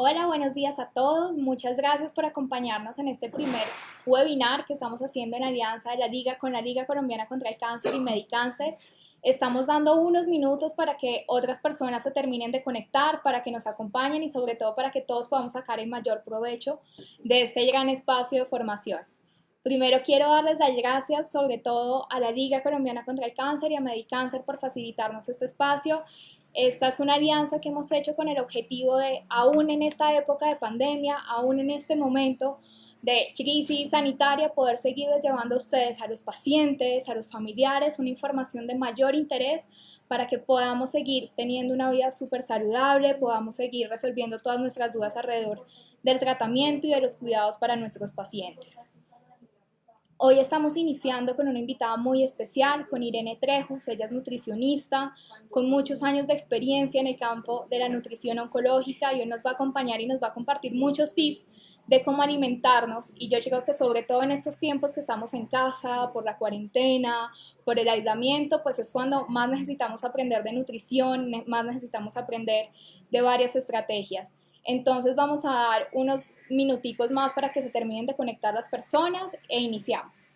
Hola, buenos días a todos. Muchas gracias por acompañarnos en este primer webinar que estamos haciendo en alianza de la Liga con la Liga Colombiana contra el Cáncer y Medicáncer. Estamos dando unos minutos para que otras personas se terminen de conectar, para que nos acompañen y sobre todo para que todos podamos sacar el mayor provecho de este gran espacio de formación. Primero quiero darles las gracias sobre todo a la Liga Colombiana contra el Cáncer y a Medicáncer por facilitarnos este espacio. Esta es una alianza que hemos hecho con el objetivo de, aún en esta época de pandemia, aún en este momento de crisis sanitaria, poder seguir llevando a ustedes, a los pacientes, a los familiares, una información de mayor interés para que podamos seguir teniendo una vida súper saludable, podamos seguir resolviendo todas nuestras dudas alrededor del tratamiento y de los cuidados para nuestros pacientes. Hoy estamos iniciando con una invitada muy especial, con Irene Trejos. Ella es nutricionista, con muchos años de experiencia en el campo de la nutrición oncológica y hoy nos va a acompañar y nos va a compartir muchos tips de cómo alimentarnos. Y yo creo que sobre todo en estos tiempos que estamos en casa, por la cuarentena, por el aislamiento, pues es cuando más necesitamos aprender de nutrición, más necesitamos aprender de varias estrategias. Entonces vamos a dar unos minuticos más para que se terminen de conectar las personas e iniciamos.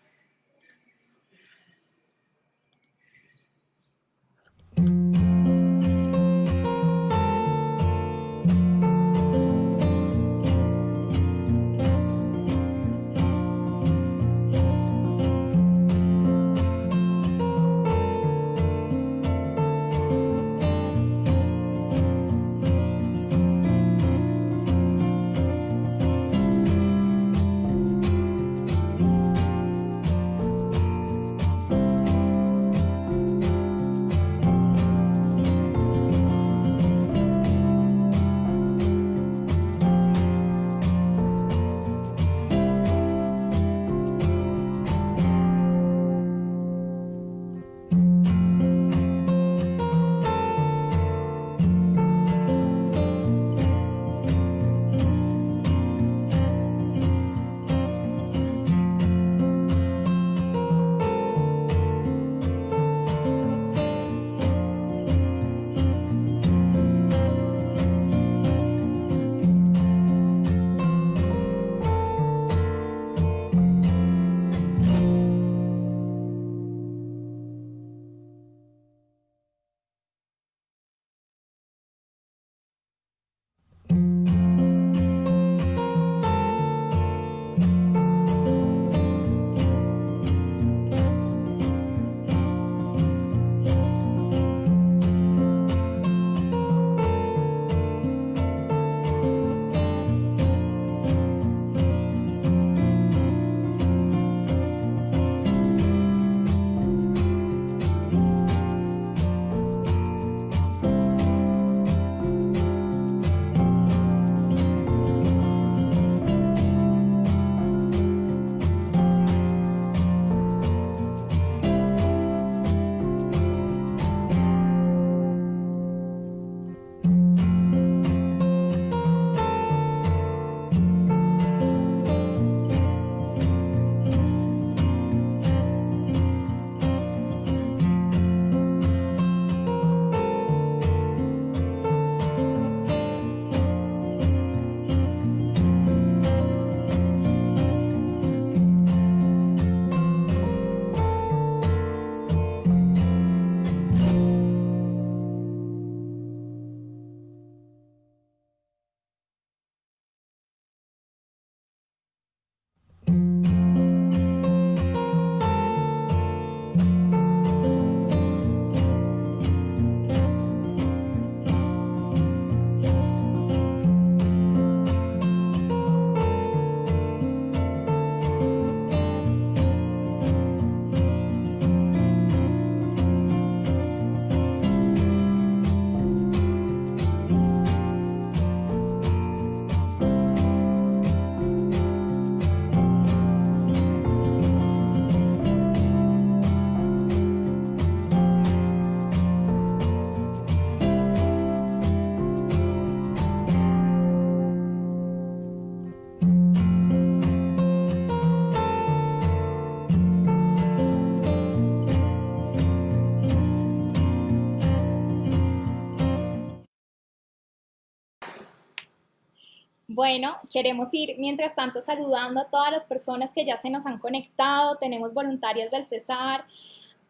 Bueno, queremos ir mientras tanto saludando a todas las personas que ya se nos han conectado. Tenemos voluntarias del Cesar,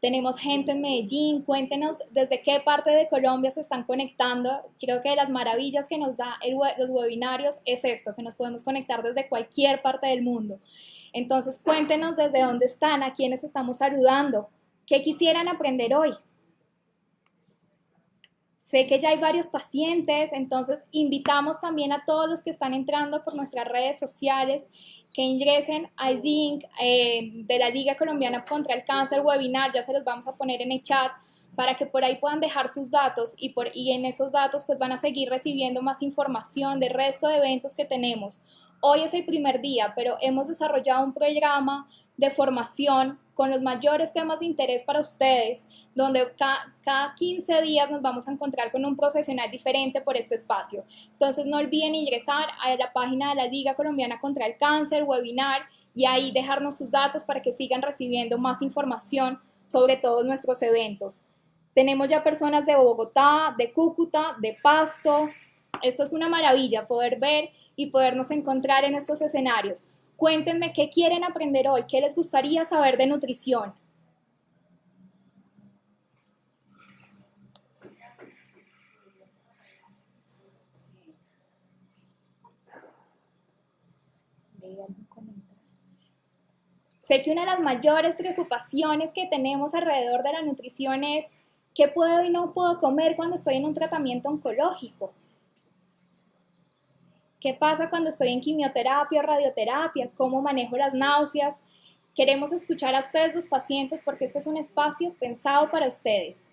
tenemos gente en Medellín. Cuéntenos desde qué parte de Colombia se están conectando. Creo que de las maravillas que nos da los webinarios es esto, que nos podemos conectar desde cualquier parte del mundo. Entonces, cuéntenos desde dónde están, a quienes estamos saludando, qué quisieran aprender hoy. Sé que ya hay varios pacientes, entonces invitamos también a todos los que están entrando por nuestras redes sociales que ingresen al link de la Liga Colombiana contra el Cáncer webinar, ya se los vamos a poner en el chat para que por ahí puedan dejar sus datos y en esos datos pues van a seguir recibiendo más información del resto de eventos que tenemos. Hoy es el primer día, pero hemos desarrollado un programa de formación con los mayores temas de interés para ustedes, donde cada 15 días nos vamos a encontrar con un profesional diferente por este espacio. Entonces no olviden ingresar a la página de la Liga Colombiana contra el Cáncer, webinar, y ahí dejarnos sus datos para que sigan recibiendo más información sobre todos nuestros eventos. Tenemos ya personas de Bogotá, de Cúcuta, de Pasto. Esto es una maravilla poder ver y podernos encontrar en estos escenarios. Cuéntenme qué quieren aprender hoy, qué les gustaría saber de nutrición. Sé que una de las mayores preocupaciones que tenemos alrededor de la nutrición es qué puedo y no puedo comer cuando estoy en un tratamiento oncológico. ¿Qué pasa cuando estoy en quimioterapia o radioterapia? ¿Cómo manejo las náuseas? Queremos escuchar a ustedes, los pacientes, porque este es un espacio pensado para ustedes.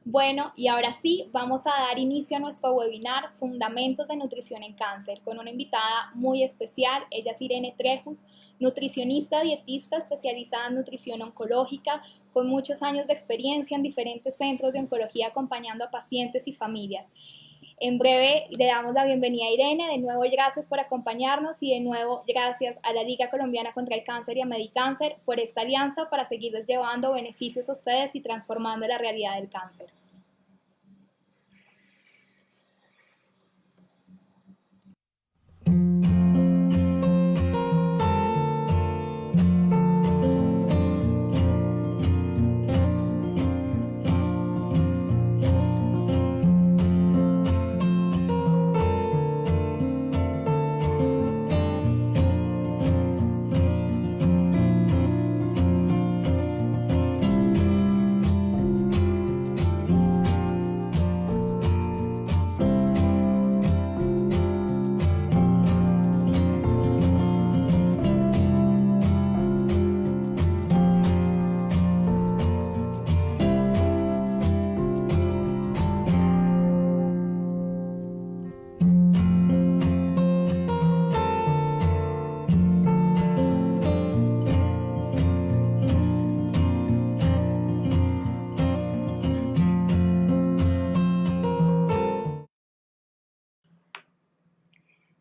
Bueno, y ahora sí, vamos a dar inicio a nuestro webinar Fundamentos de Nutrición en Cáncer, con una invitada muy especial. Ella es Irene Trejos, nutricionista dietista especializada en nutrición oncológica, con muchos años de experiencia en diferentes centros de oncología acompañando a pacientes y familias. En breve le damos la bienvenida a Irene. De nuevo, gracias por acompañarnos y de nuevo, gracias a la Liga Colombiana contra el Cáncer y a Medicáncer por esta alianza para seguirles llevando beneficios a ustedes y transformando la realidad del cáncer.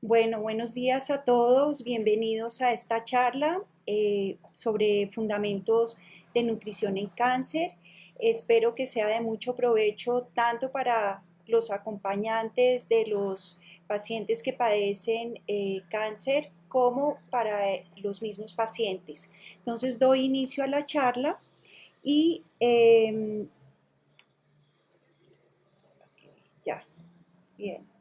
Bueno, buenos días a todos. Bienvenidos a esta charla sobre fundamentos de nutrición en cáncer. Espero que sea de mucho provecho tanto para los acompañantes de los pacientes que padecen cáncer como para los mismos pacientes. Entonces doy inicio a la charla y ya, bien.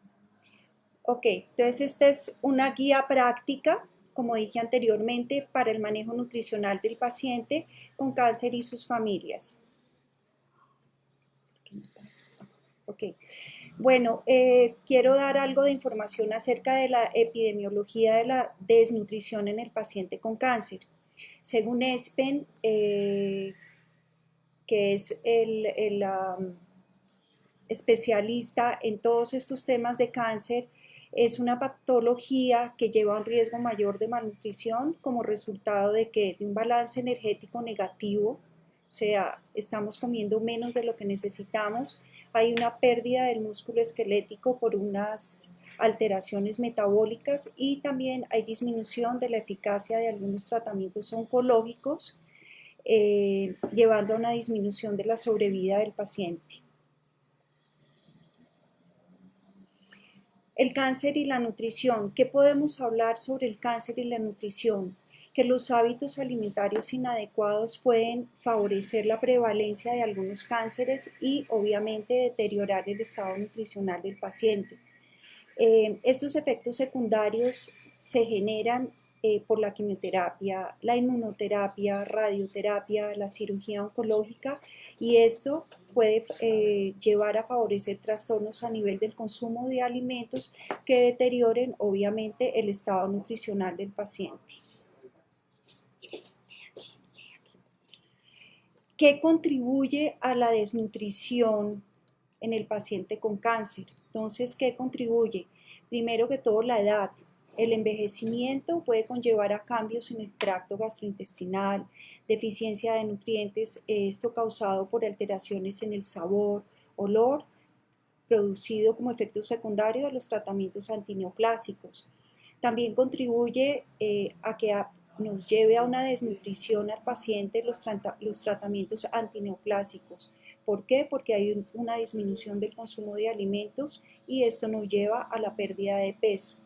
Ok, entonces esta es una guía práctica, como dije anteriormente, para el manejo nutricional del paciente con cáncer y sus familias. Ok, bueno, quiero dar algo de información acerca de la epidemiología de la desnutrición en el paciente con cáncer. Según ESPEN, que es el especialista en todos estos temas de cáncer, es una patología que lleva a un riesgo mayor de malnutrición como resultado de que de un balance energético negativo, o sea, estamos comiendo menos de lo que necesitamos, hay una pérdida del músculo esquelético por unas alteraciones metabólicas y también hay disminución de la eficacia de algunos tratamientos oncológicos, llevando a una disminución de la sobrevida del paciente. El cáncer y la nutrición. ¿Qué podemos hablar sobre el cáncer y la nutrición? Que los hábitos alimentarios inadecuados pueden favorecer la prevalencia de algunos cánceres y obviamente deteriorar el estado nutricional del paciente. Estos efectos secundarios se generan por la quimioterapia, la inmunoterapia, radioterapia, la cirugía oncológica, y esto puede llevar a favorecer trastornos a nivel del consumo de alimentos que deterioren obviamente el estado nutricional del paciente. ¿Qué contribuye a la desnutrición en el paciente con cáncer? Entonces, ¿qué contribuye? Primero que todo, la edad. El envejecimiento puede conllevar a cambios en el tracto gastrointestinal, deficiencia de nutrientes, esto causado por alteraciones en el sabor, olor, producido como efecto secundario de los tratamientos antineoplásicos. También contribuye a que nos lleve a una desnutrición al paciente los tratamientos antineoplásicos. ¿Por qué? Porque hay una disminución del consumo de alimentos y esto nos lleva a la pérdida de peso.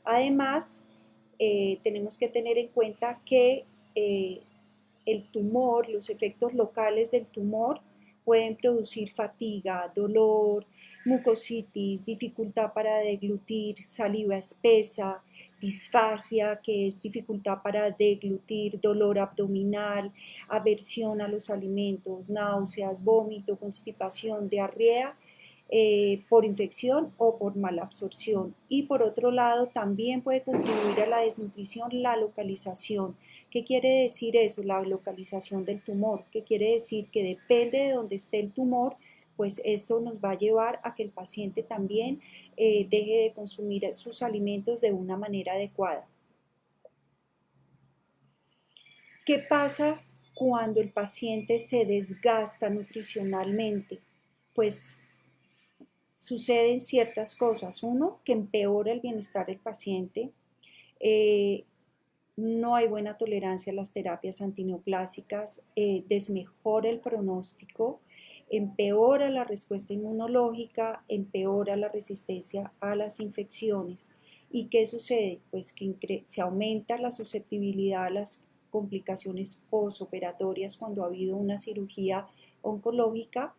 Además, tenemos que tener en cuenta que el tumor, los efectos locales del tumor pueden producir fatiga, dolor, mucositis, dificultad para deglutir, saliva espesa, disfagia, que es dificultad para deglutir, dolor abdominal, aversión a los alimentos, náuseas, vómito, constipación, diarrea, por infección o por mala absorción. Y por otro lado, también puede contribuir a la desnutrición la localización. ¿Qué quiere decir eso? La localización del tumor. ¿Qué quiere decir? Que depende de dónde esté el tumor, pues esto nos va a llevar a que el paciente también deje de consumir sus alimentos de una manera adecuada. ¿Qué pasa cuando el paciente se desgasta nutricionalmente? Pues suceden ciertas cosas. Uno, que empeora el bienestar del paciente. No hay buena tolerancia a las terapias antineoplásicas, desmejora el pronóstico, empeora la respuesta inmunológica, empeora la resistencia a las infecciones. ¿Y qué sucede? Pues que se aumenta la susceptibilidad a las complicaciones posoperatorias cuando ha habido una cirugía oncológica,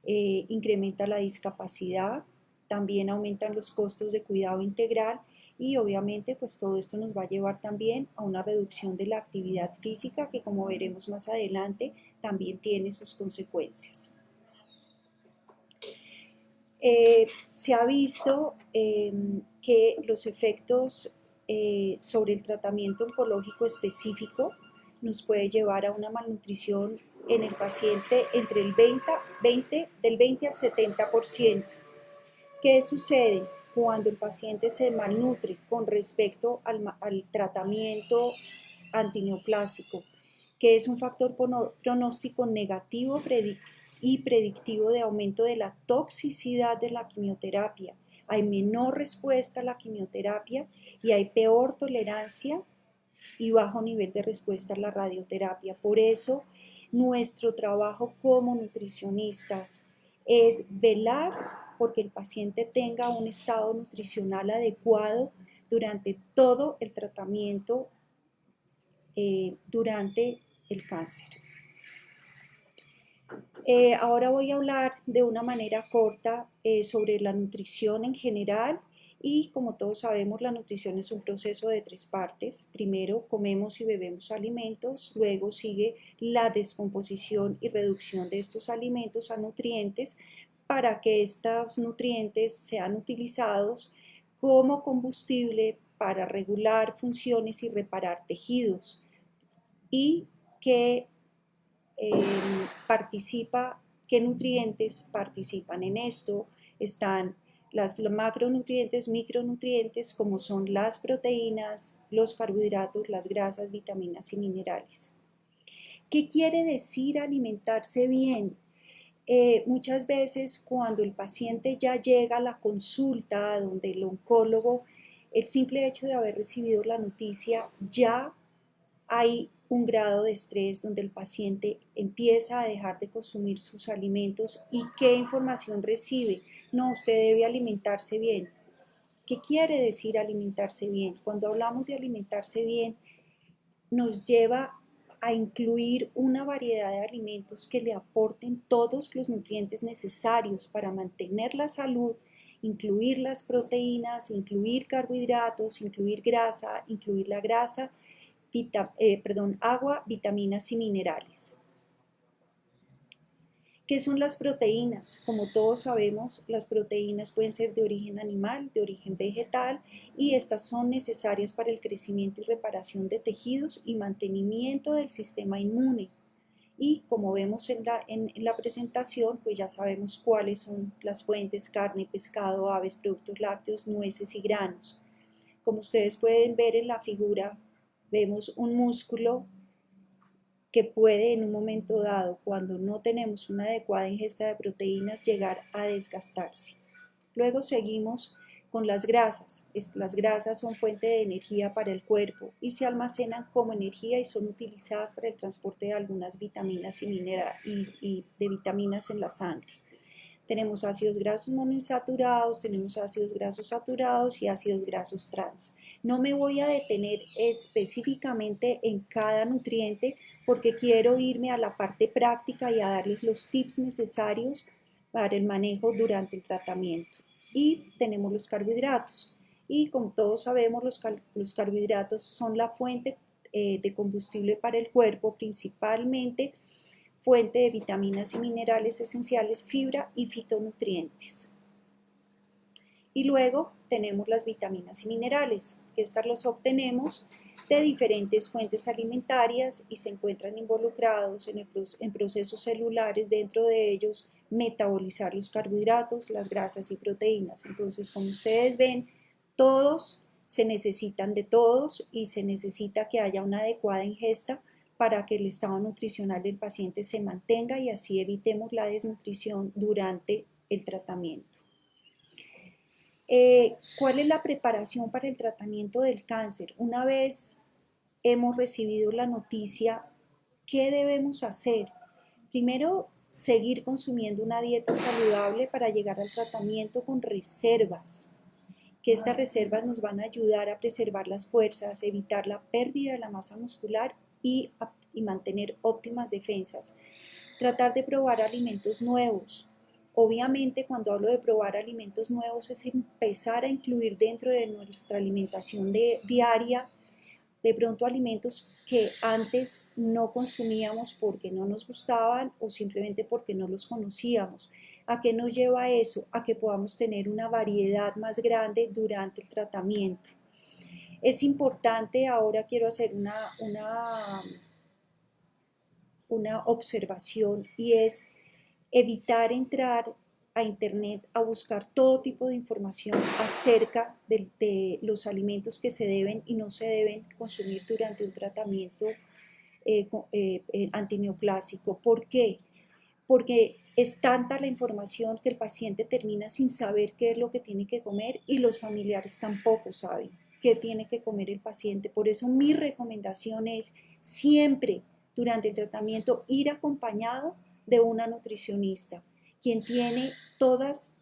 incrementa la discapacidad, también aumentan los costos de cuidado integral y obviamente pues todo esto nos va a llevar también a una reducción de la actividad física que, como veremos más adelante, también tiene sus consecuencias. Se ha visto que los efectos sobre el tratamiento oncológico específico nos puede llevar a una malnutrición en el paciente entre el del 20 al 70%. ¿Qué sucede cuando el paciente se malnutre con respecto al tratamiento antineoplásico? Que es un factor pronóstico negativo y predictivo de aumento de la toxicidad de la quimioterapia. Hay menor respuesta a la quimioterapia y hay peor tolerancia y bajo nivel de respuesta a la radioterapia. Por eso, nuestro trabajo como nutricionistas es velar porque el paciente tenga un estado nutricional adecuado durante todo el tratamiento, durante el cáncer. Ahora voy a hablar de una manera corta sobre la nutrición en general Y como todos sabemos, la nutrición es un proceso de 3 partes. Primero comemos y bebemos alimentos, luego sigue la descomposición y reducción de estos alimentos a nutrientes para que estos nutrientes sean utilizados como combustible para regular funciones y reparar tejidos. Y que qué nutrientes participan en esto. Están los macronutrientes, micronutrientes, como son las proteínas, los carbohidratos, las grasas, vitaminas y minerales. ¿Qué quiere decir alimentarse bien? Muchas veces cuando el paciente ya llega a la consulta donde el oncólogo, el simple hecho de haber recibido la noticia, ya hay un grado de estrés donde el paciente empieza a dejar de consumir sus alimentos. ¿Y qué información recibe? No, usted debe alimentarse bien. ¿Qué quiere decir alimentarse bien? Cuando hablamos de alimentarse bien, nos lleva a incluir una variedad de alimentos que le aporten todos los nutrientes necesarios para mantener la salud, incluir las proteínas, incluir carbohidratos, incluir grasa, incluir la grasa, agua, vitaminas y minerales. ¿Qué son las proteínas? Como todos sabemos, las proteínas pueden ser de origen animal, de origen vegetal, y estas son necesarias para el crecimiento y reparación de tejidos y mantenimiento del sistema inmune. Y como vemos en la presentación, pues ya sabemos cuáles son las fuentes: carne, pescado, aves, productos lácteos, nueces y granos. Como ustedes pueden ver en la figura, vemos un músculo que puede en un momento dado, cuando no tenemos una adecuada ingesta de proteínas, llegar a desgastarse. Luego seguimos con las grasas. Las grasas son fuente de energía para el cuerpo y se almacenan como energía y son utilizadas para el transporte de algunas vitaminas y de vitaminas en la sangre. Tenemos ácidos grasos monoinsaturados, tenemos ácidos grasos saturados y ácidos grasos trans. No me voy a detener específicamente en cada nutriente porque quiero irme a la parte práctica y a darles los tips necesarios para el manejo durante el tratamiento. Y tenemos los carbohidratos. Y como todos sabemos, los carbohidratos son la fuente de combustible para el cuerpo, principalmente fuente de vitaminas y minerales esenciales, fibra y fitonutrientes. Y luego tenemos las vitaminas y minerales, que estas los obtenemos de diferentes fuentes alimentarias y se encuentran involucrados en procesos celulares, dentro de ellos metabolizar los carbohidratos, las grasas y proteínas. Entonces, como ustedes ven, todos se necesitan de todos y se necesita que haya una adecuada ingesta para que el estado nutricional del paciente se mantenga y así evitemos la desnutrición durante el tratamiento. ¿Cuál es la preparación para el tratamiento del cáncer? Una vez hemos recibido la noticia, ¿qué debemos hacer? Primero, seguir consumiendo una dieta saludable para llegar al tratamiento con reservas, que estas reservas nos van a ayudar a preservar las fuerzas, evitar la pérdida de la masa muscular y mantener óptimas defensas. Tratar de probar alimentos nuevos. Obviamente, cuando hablo de probar alimentos nuevos, es empezar a incluir dentro de nuestra alimentación diaria, de pronto alimentos que antes no consumíamos porque no nos gustaban o simplemente porque no los conocíamos. ¿A qué nos lleva eso? A que podamos tener una variedad más grande durante el tratamiento. Es importante, ahora quiero hacer una observación, y es evitar entrar a internet a buscar todo tipo de información acerca de los alimentos que se deben y no se deben consumir durante un tratamiento antineoplásico. ¿Por qué? Porque es tanta la información que el paciente termina sin saber qué es lo que tiene que comer y los familiares tampoco saben qué tiene que comer el paciente. Por eso mi recomendación es siempre durante el tratamiento ir acompañado de una nutricionista, quien tiene todas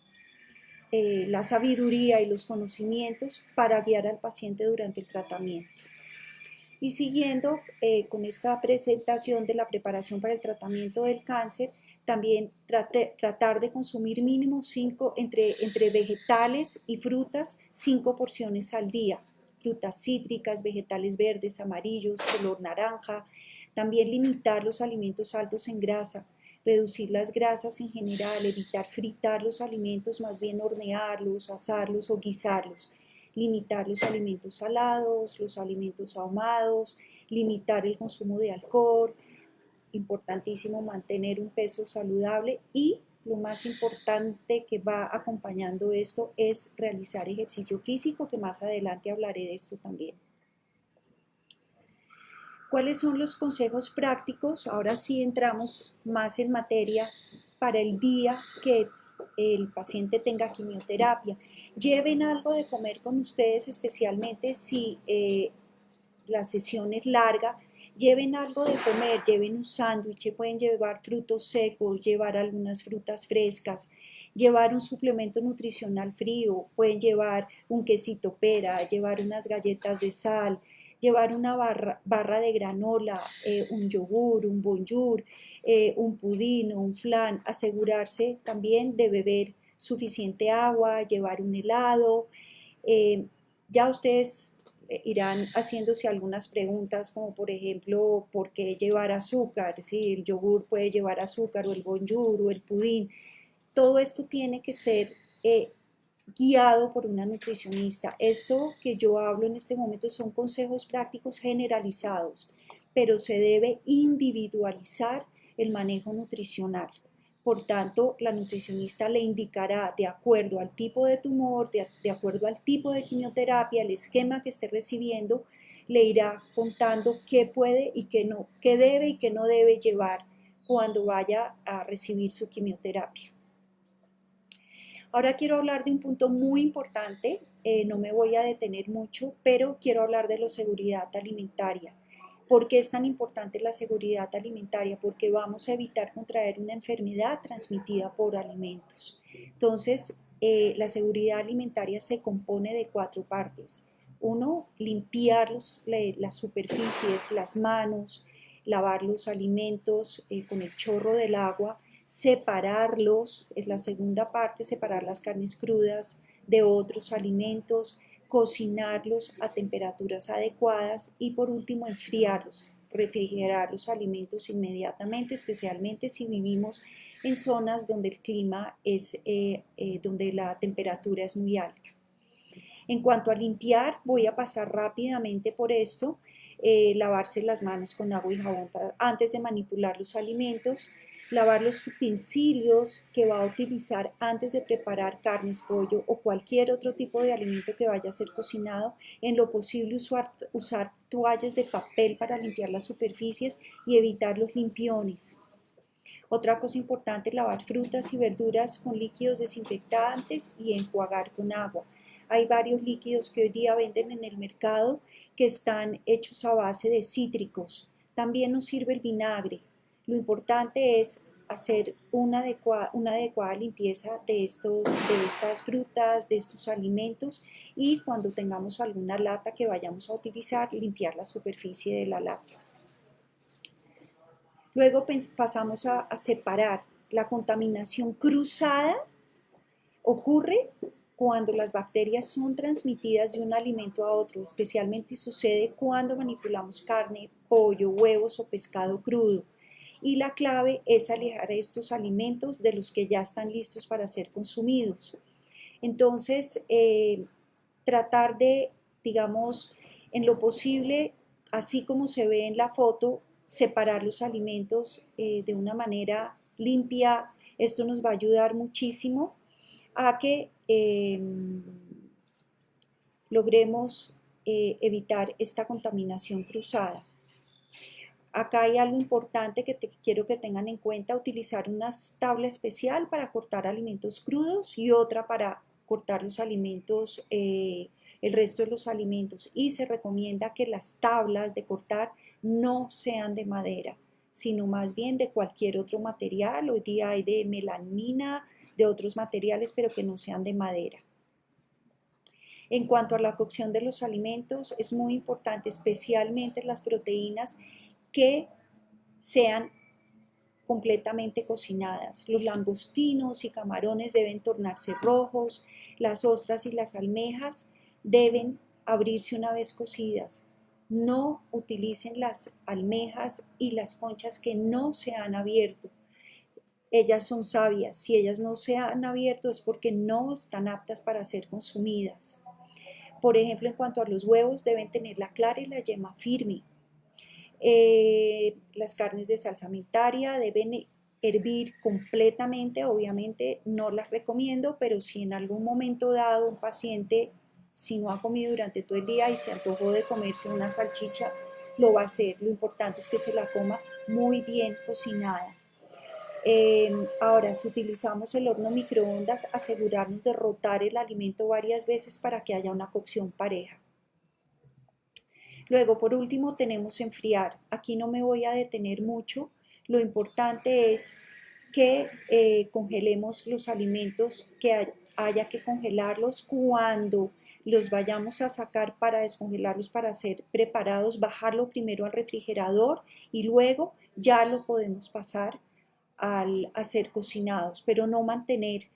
la sabiduría y los conocimientos para guiar al paciente durante el tratamiento. Y siguiendo con esta presentación de la preparación para el tratamiento del cáncer, También tratar de consumir mínimo entre vegetales y frutas 5 porciones al día. Frutas cítricas, vegetales verdes, amarillos, color naranja. También limitar los alimentos altos en grasa, reducir las grasas en general, evitar fritar los alimentos, más bien hornearlos, asarlos o guisarlos. Limitar los alimentos salados, los alimentos ahumados, limitar el consumo de alcohol. Importantísimo mantener un peso saludable y lo más importante que va acompañando esto es realizar ejercicio físico, que más adelante hablaré de esto también. ¿Cuáles son los consejos prácticos? Ahora sí entramos más en materia para el día que el paciente tenga quimioterapia. Lleven algo de comer con ustedes, especialmente si la sesión es larga. Lleven algo de comer, lleven un sándwich, pueden llevar frutos secos, llevar algunas frutas frescas, llevar un suplemento nutricional frío, pueden llevar un quesito pera, llevar unas galletas de sal, llevar una barra de granola, un yogur, un bonjour, un pudín o un flan, asegurarse también de beber suficiente agua, llevar un helado. Ya ustedes irán haciéndose algunas preguntas como por ejemplo, ¿por qué llevar azúcar? Si el yogur puede llevar azúcar o el bonjour o el pudín. Todo esto tiene que ser guiado por una nutricionista. Esto que yo hablo en este momento son consejos prácticos generalizados, pero se debe individualizar el manejo nutricional. Por tanto, la nutricionista le indicará de acuerdo al tipo de tumor, de acuerdo al tipo de quimioterapia, el esquema que esté recibiendo, le irá contando qué puede y qué no, qué debe y qué no debe llevar cuando vaya a recibir su quimioterapia. Ahora quiero hablar de un punto muy importante, no me voy a detener mucho, pero quiero hablar de la seguridad alimentaria. ¿Por qué es tan importante la seguridad alimentaria? Porque vamos a evitar contraer una enfermedad transmitida por alimentos. Entonces, la seguridad alimentaria se compone de 4 partes. Uno, limpiar las superficies, las manos, lavar los alimentos con el chorro del agua, separarlos, es la segunda parte, separar las carnes crudas de otros alimentos, cocinarlos a temperaturas adecuadas y por último enfriarlos, refrigerar los alimentos inmediatamente, especialmente si vivimos en zonas donde el clima es, donde la temperatura es muy alta. En cuanto a limpiar, voy a pasar rápidamente por esto, lavarse las manos con agua y jabón antes de manipular los alimentos, lavar los utensilios que va a utilizar antes de preparar carnes, pollo o cualquier otro tipo de alimento que vaya a ser cocinado. En lo posible usar toallas de papel para limpiar las superficies y evitar los limpiones. Otra cosa importante es lavar frutas y verduras con líquidos desinfectantes y enjuagar con agua. Hay varios líquidos que hoy día venden en el mercado que están hechos a base de cítricos. También nos sirve el vinagre. Lo importante es hacer una adecuada limpieza de estas frutas, de estos alimentos y cuando tengamos alguna lata que vayamos a utilizar, limpiar la superficie de la lata. Luego pasamos a separar. La contaminación cruzada ocurre cuando las bacterias son transmitidas de un alimento a otro, especialmente sucede cuando manipulamos carne, pollo, huevos o pescado crudo. Y la clave es alejar estos alimentos de los que ya están listos para ser consumidos. Entonces, tratar de, digamos, en lo posible, así como se ve en la foto, separar los alimentos de una manera limpia. Esto nos va a ayudar muchísimo a que logremos evitar esta contaminación cruzada. Acá hay algo importante que quiero que tengan en cuenta, utilizar una tabla especial para cortar alimentos crudos y otra para cortar los alimentos, el resto de los alimentos. Y se recomienda que las tablas de cortar no sean de madera, sino más bien de cualquier otro material. Hoy día hay de melamina, de otros materiales, pero que no sean de madera. En cuanto a la cocción de los alimentos, es muy importante, especialmente las proteínas, que sean completamente cocinadas. Los langostinos y camarones deben tornarse rojos, las ostras y las almejas deben abrirse una vez cocidas. No utilicen las almejas y las conchas que no se han abierto. Ellas son sabias. Si ellas no se han abierto es porque no están aptas para ser consumidas. Por ejemplo, en cuanto a los huevos, deben tener la clara y la yema firme. Las carnes de salsa mentaria deben hervir completamente. Obviamente no las recomiendo, pero si en algún momento dado un paciente, si no ha comido durante todo el día y se antojó de comerse una salchicha, lo va a hacer. Lo importante es que se la coma muy bien cocinada. Ahora, si utilizamos el horno microondas, asegurarnos de rotar el alimento varias veces para que haya una cocción pareja. Luego, por último, tenemos enfriar. Aquí no me voy a detener mucho. Lo importante es que congelemos los alimentos, que haya que congelarlos cuando los vayamos a sacar para descongelarlos, para ser preparados, bajarlo primero al refrigerador y luego ya lo podemos pasar a ser cocinados, pero no mantener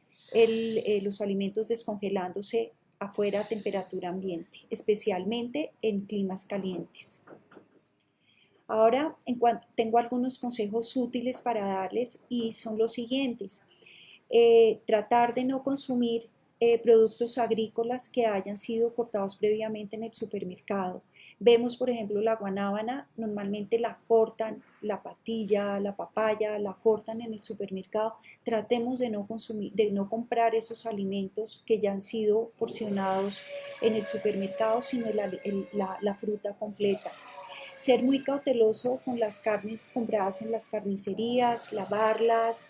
los alimentos descongelándose afuera a temperatura ambiente, especialmente en climas calientes. Ahora, tengo algunos consejos útiles para darles y son los siguientes. Tratar de no consumir productos agrícolas que hayan sido cortados previamente en el supermercado. Vemos, por ejemplo, la guanábana, normalmente la cortan, la patilla, la papaya, la cortan en el supermercado. Tratemos de no consumir, de no comprar esos alimentos que ya han sido porcionados en el supermercado, sino la fruta completa. Ser muy cauteloso con las carnes compradas en las carnicerías, lavarlas,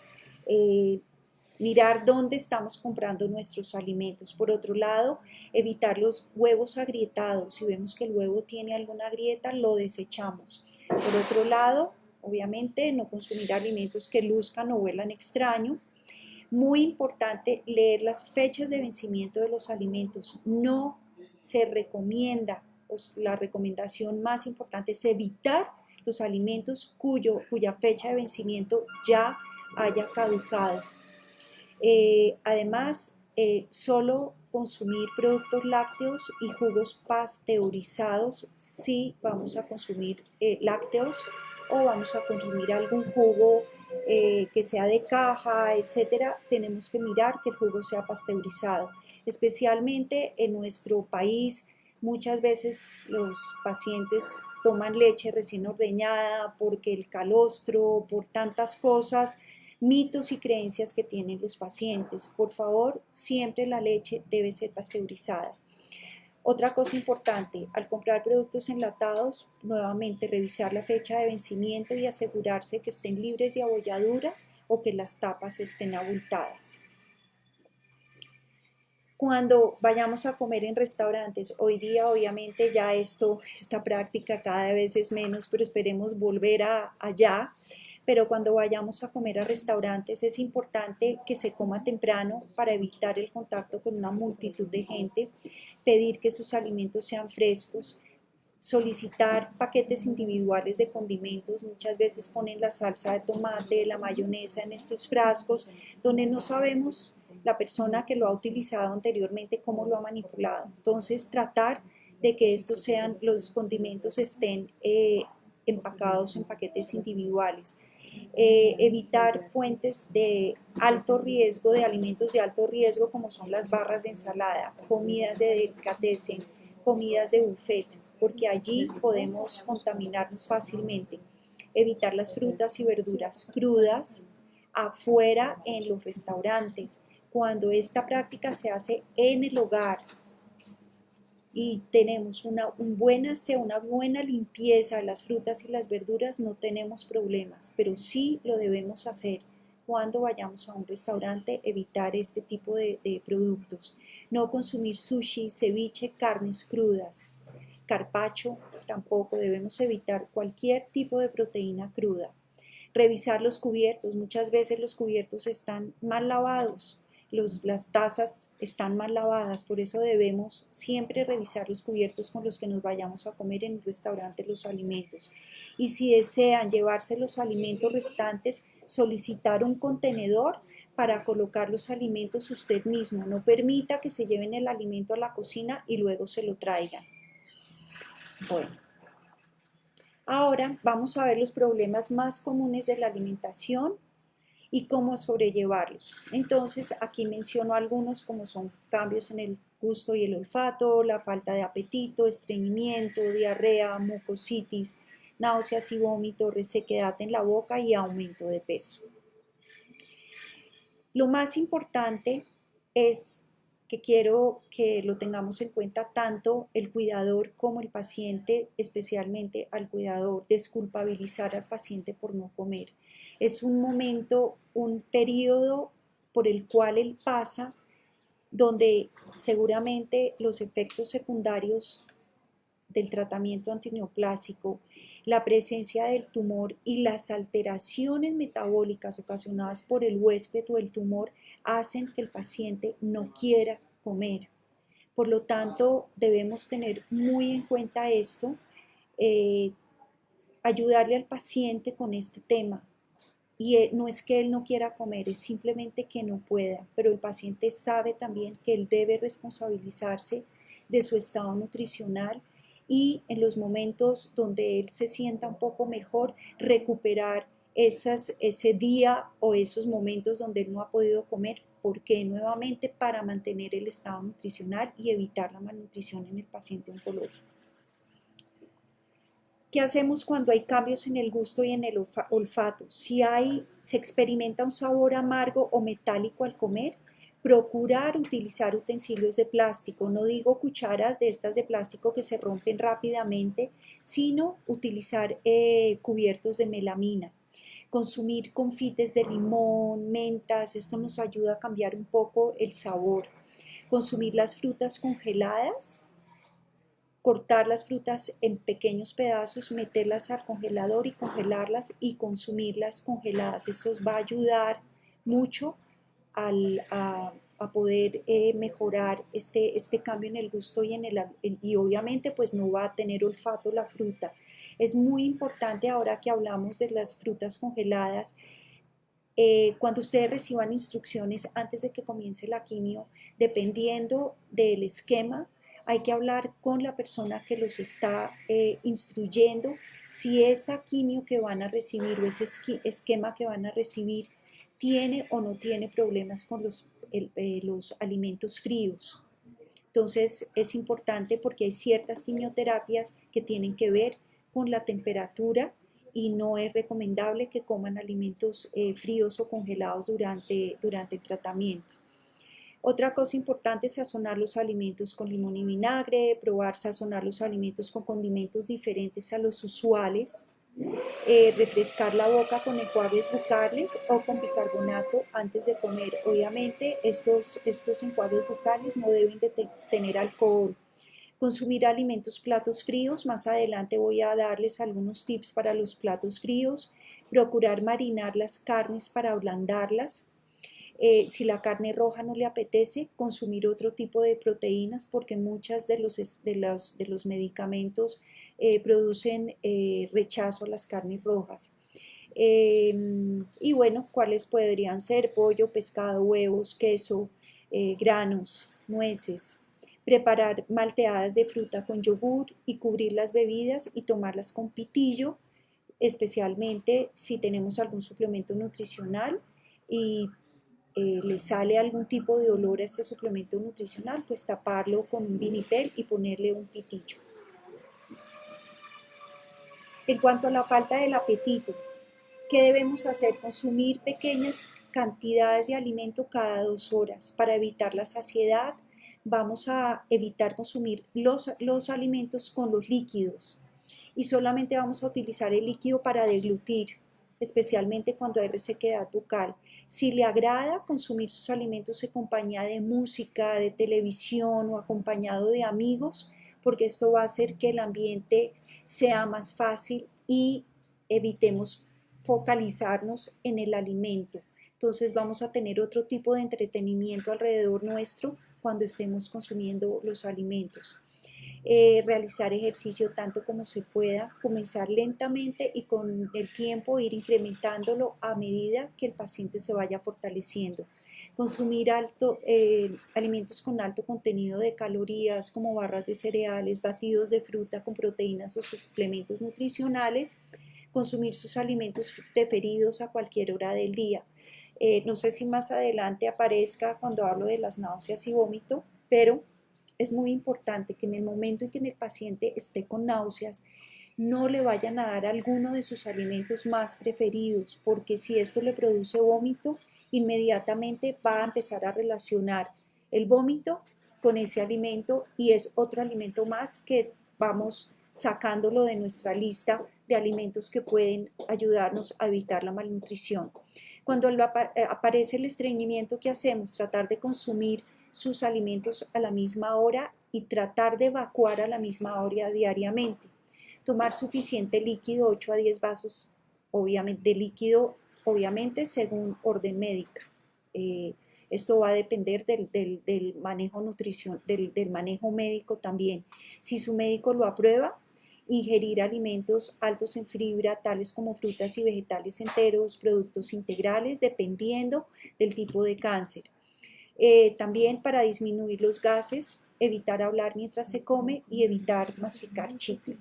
mirar dónde estamos comprando nuestros alimentos. Por otro lado, evitar los huevos agrietados. Si vemos que el huevo tiene alguna grieta, lo desechamos. Por otro lado, obviamente, no consumir alimentos que luzcan o huelan extraño. Muy importante, leer las fechas de vencimiento de los alimentos. No se recomienda, la recomendación más importante es evitar los alimentos cuya fecha de vencimiento ya haya caducado. Además, solo consumir productos lácteos y jugos pasteurizados si vamos a consumir lácteos o vamos a consumir algún jugo que sea de caja, etcétera. Tenemos que mirar que el jugo sea pasteurizado. Especialmente en nuestro país, muchas veces los pacientes toman leche recién ordeñada porque el calostro, por tantas cosas, mitos y creencias que tienen los pacientes. Por favor, siempre la leche debe ser pasteurizada. Otra cosa importante, al comprar productos enlatados, nuevamente revisar la fecha de vencimiento y asegurarse que estén libres de abolladuras o que las tapas estén abultadas. Cuando vayamos a comer en restaurantes, hoy día obviamente ya esta práctica cada vez es menos, pero esperemos volver allá. Pero cuando vayamos a comer a restaurantes es importante que se coma temprano para evitar el contacto con una multitud de gente, pedir que sus alimentos sean frescos, solicitar paquetes individuales de condimentos. Muchas veces ponen la salsa de tomate, la mayonesa en estos frascos, donde no sabemos la persona que lo ha utilizado anteriormente cómo lo ha manipulado. Entonces, tratar de que los condimentos estén empacados en paquetes individuales. Evitar fuentes de alto riesgo, de alimentos de alto riesgo como son las barras de ensalada, comidas de delicatessen, comidas de buffet, porque allí podemos contaminarnos fácilmente. Evitar las frutas y verduras crudas afuera en los restaurantes, cuando esta práctica se hace en el hogar y tenemos una buena limpieza de las frutas y las verduras, no tenemos problemas, pero sí lo debemos hacer cuando vayamos a un restaurante, evitar este tipo de productos. No consumir sushi, ceviche, carnes crudas, carpaccio, tampoco debemos evitar cualquier tipo de proteína cruda. Revisar los cubiertos, muchas veces los cubiertos están mal lavados. Las tazas están mal lavadas, por eso debemos siempre revisar los cubiertos con los que nos vayamos a comer en un restaurante los alimentos. Y si desean llevarse los alimentos restantes, solicitar un contenedor para colocar los alimentos usted mismo. No permita que se lleven el alimento a la cocina y luego se lo traigan. Bueno, ahora vamos a ver los problemas más comunes de la alimentación y cómo sobrellevarlos. Entonces, aquí menciono algunos como son cambios en el gusto y el olfato, la falta de apetito, estreñimiento, diarrea, mucositis, náuseas y vómito, resequedad en la boca y aumento de peso. Lo más importante es que quiero que lo tengamos en cuenta tanto el cuidador como el paciente, especialmente al cuidador, desculpabilizar al paciente por no comer. Es un momento, un periodo por el cual él pasa donde seguramente los efectos secundarios del tratamiento antineoplásico, la presencia del tumor y las alteraciones metabólicas ocasionadas por el huésped o el tumor hacen que el paciente no quiera comer. Por lo tanto, debemos tener muy en cuenta esto, ayudarle al paciente con este tema. Y no es que él no quiera comer, es simplemente que no pueda, pero el paciente sabe también que él debe responsabilizarse de su estado nutricional y en los momentos donde él se sienta un poco mejor, recuperar ese día o esos momentos donde él no ha podido comer, porque nuevamente para mantener el estado nutricional y evitar la malnutrición en el paciente oncológico. ¿Qué hacemos cuando hay cambios en el gusto y en el olfato? Si se experimenta un sabor amargo o metálico al comer, procurar utilizar utensilios de plástico. No digo cucharas de estas de plástico que se rompen rápidamente, sino utilizar cubiertos de melamina. Consumir confites de limón, mentas, esto nos ayuda a cambiar un poco el sabor. Consumir las frutas congeladas. Cortar las frutas en pequeños pedazos, meterlas al congelador y congelarlas y consumirlas congeladas. Esto os va a ayudar mucho a poder mejorar este cambio en el gusto y obviamente pues no va a tener olfato la fruta. Es muy importante ahora que hablamos de las frutas congeladas, cuando ustedes reciban instrucciones antes de que comience la quimio, dependiendo del esquema, hay que hablar con la persona que los está instruyendo si esa quimio que van a recibir o ese esquema que van a recibir tiene o no tiene problemas con los alimentos fríos. Entonces es importante porque hay ciertas quimioterapias que tienen que ver con la temperatura y no es recomendable que coman alimentos fríos o congelados durante el tratamiento. Otra cosa importante es sazonar los alimentos con limón y vinagre, probar sazonar los alimentos con condimentos diferentes a los usuales, refrescar la boca con enjuagues bucales o con bicarbonato antes de comer. Obviamente estos enjuagues bucales no deben de tener alcohol. Consumir alimentos platos fríos, más adelante voy a darles algunos tips para los platos fríos. Procurar marinar las carnes para ablandarlas. Si la carne roja no le apetece, consumir otro tipo de proteínas porque muchas de los medicamentos producen rechazo a las carnes rojas. Y bueno, ¿cuáles podrían ser? Pollo, pescado, huevos, queso, granos, nueces. Preparar malteadas de fruta con yogur y cubrir las bebidas y tomarlas con pitillo, especialmente si tenemos algún suplemento nutricional y le sale algún tipo de olor a este suplemento nutricional, pues taparlo con un vinipel y ponerle un pitillo. En cuanto a la falta del apetito, ¿qué debemos hacer? Consumir pequeñas cantidades de alimento cada 2 horas. Para evitar la saciedad, vamos a evitar consumir los alimentos con los líquidos y solamente vamos a utilizar el líquido para deglutir, especialmente cuando hay resequedad bucal. Si le agrada consumir sus alimentos en compañía de música, de televisión o acompañado de amigos, porque esto va a hacer que el ambiente sea más fácil y evitemos focalizarnos en el alimento. Entonces vamos a tener otro tipo de entretenimiento alrededor nuestro cuando estemos consumiendo los alimentos. realizar ejercicio tanto como se pueda, comenzar lentamente y con el tiempo ir incrementándolo a medida que el paciente se vaya fortaleciendo. Consumir alimentos con alto contenido de calorías como barras de cereales, batidos de fruta con proteínas o suplementos nutricionales, consumir sus alimentos preferidos a cualquier hora del día. No sé si más adelante aparezca cuando hablo de las náuseas y vómito, pero es muy importante que en el momento en que el paciente esté con náuseas, no le vayan a dar alguno de sus alimentos más preferidos, porque si esto le produce vómito, inmediatamente va a empezar a relacionar el vómito con ese alimento y es otro alimento más que vamos sacándolo de nuestra lista de alimentos que pueden ayudarnos a evitar la malnutrición. Cuando aparece el estreñimiento, ¿qué hacemos? Tratar de consumir sus alimentos a la misma hora y tratar de evacuar a la misma hora diariamente. Tomar suficiente líquido, 8 a 10 vasos obviamente, de líquido, obviamente según orden médica. Esto va a depender del manejo del manejo médico también. Si su médico lo aprueba, ingerir alimentos altos en fibra, tales como frutas y vegetales enteros, productos integrales, dependiendo del tipo de cáncer. También para disminuir los gases, evitar hablar mientras se come y evitar masticar chicle.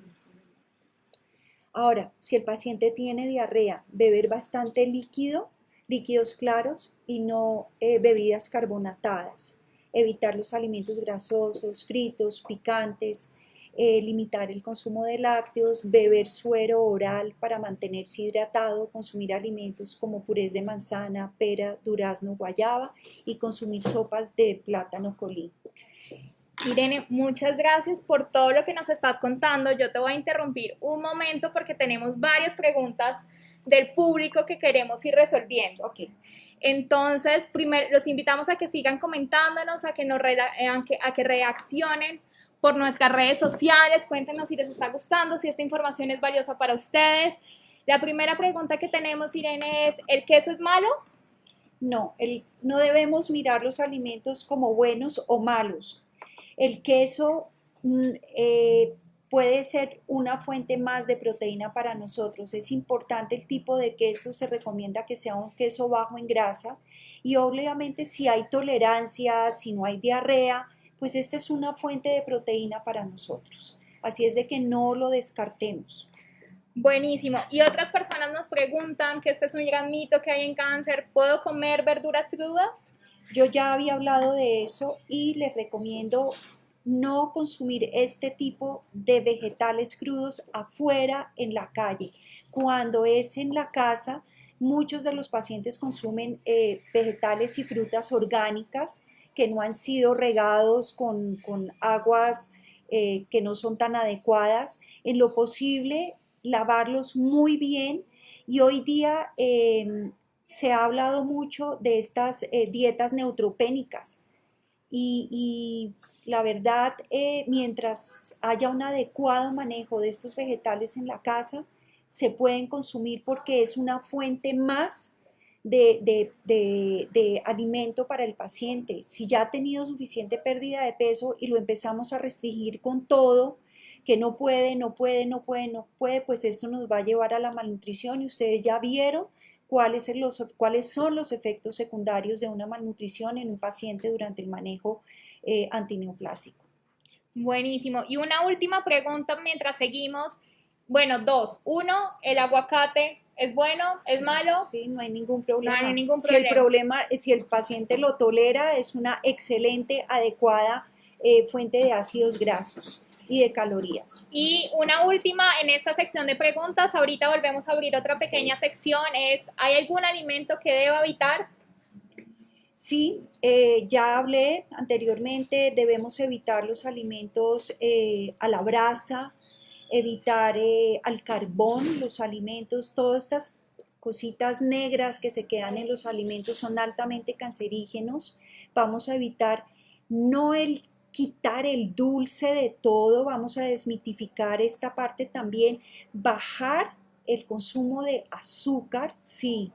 Ahora, si el paciente tiene diarrea, beber bastante líquido, líquidos claros y no bebidas carbonatadas. Evitar los alimentos grasosos, fritos, picantes, limitar el consumo de lácteos, beber suero oral para mantenerse hidratado, consumir alimentos como purés de manzana, pera, durazno, guayaba y consumir sopas de plátano colín. Irene, muchas gracias por todo lo que nos estás contando. Yo te voy a interrumpir un momento porque tenemos varias preguntas del público que queremos ir resolviendo. Ok. Entonces, primero los invitamos a que sigan comentándonos, a que reaccionen por nuestras redes sociales. Cuéntenos si les está gustando, si esta información es valiosa para ustedes. La primera pregunta que tenemos, Irene, es: ¿el queso es malo? No, no debemos mirar los alimentos como buenos o malos. El queso puede ser una fuente más de proteína para nosotros. Es importante el tipo de queso, se recomienda que sea un queso bajo en grasa y obviamente si hay tolerancia, si no hay diarrea, pues esta es una fuente de proteína para nosotros. Así es de que no lo descartemos. Buenísimo. Y otras personas nos preguntan, que este es un gran mito que hay en cáncer: ¿puedo comer verduras crudas? Yo ya había hablado de eso y les recomiendo no consumir este tipo de vegetales crudos afuera en la calle. Cuando es en la casa, muchos de los pacientes consumen vegetales y frutas orgánicas que no han sido regados con aguas que no son tan adecuadas. En lo posible, lavarlos muy bien y hoy día se ha hablado mucho de estas dietas neutropénicas y la verdad, mientras haya un adecuado manejo de estos vegetales en la casa, se pueden consumir porque es una fuente más de alimento para el paciente. Si ya ha tenido suficiente pérdida de peso y lo empezamos a restringir con todo, que no puede, pues esto nos va a llevar a la malnutrición y ustedes ya vieron cuáles son los efectos secundarios de una malnutrición en un paciente durante el manejo antineoplásico. Buenísimo. Y una última pregunta mientras seguimos. Bueno, dos. Uno, ¿el aguacate es bueno? ¿Es malo? Sí, no hay ningún problema. No hay ningún problema. Si el paciente lo tolera, es una excelente, adecuada fuente de ácidos grasos y de calorías. Y una última en esta sección de preguntas, ahorita volvemos a abrir otra pequeña sección, es: ¿hay algún alimento que deba evitar? Sí, ya hablé anteriormente, debemos evitar los alimentos a la brasa, evitar al carbón, los alimentos, todas estas cositas negras que se quedan en los alimentos son altamente cancerígenos. Vamos a evitar no quitar el dulce de todo, vamos a desmitificar esta parte también, bajar el consumo de azúcar, sí,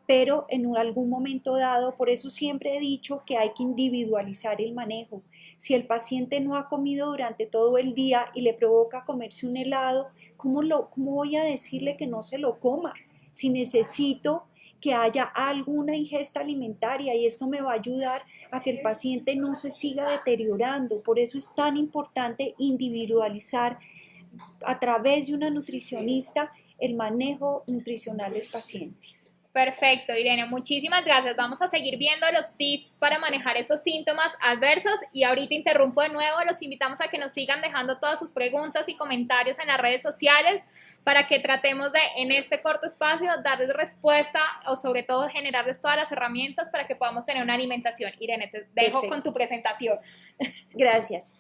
pero en algún momento dado, por eso siempre he dicho que hay que individualizar el manejo. Si el paciente no ha comido durante todo el día y le provoca comerse un helado, ¿cómo voy a decirle que no se lo coma? Si necesito que haya alguna ingesta alimentaria, y esto me va a ayudar a que el paciente no se siga deteriorando. Por eso es tan importante individualizar a través de una nutricionista el manejo nutricional del paciente. Perfecto, Irene, muchísimas gracias. Vamos a seguir viendo los tips para manejar esos síntomas adversos y ahorita interrumpo de nuevo. Los invitamos a que nos sigan dejando todas sus preguntas y comentarios en las redes sociales para que tratemos de, en este corto espacio, darles respuesta o sobre todo generarles todas las herramientas para que podamos tener una alimentación. Irene, te dejo con tu presentación. Gracias.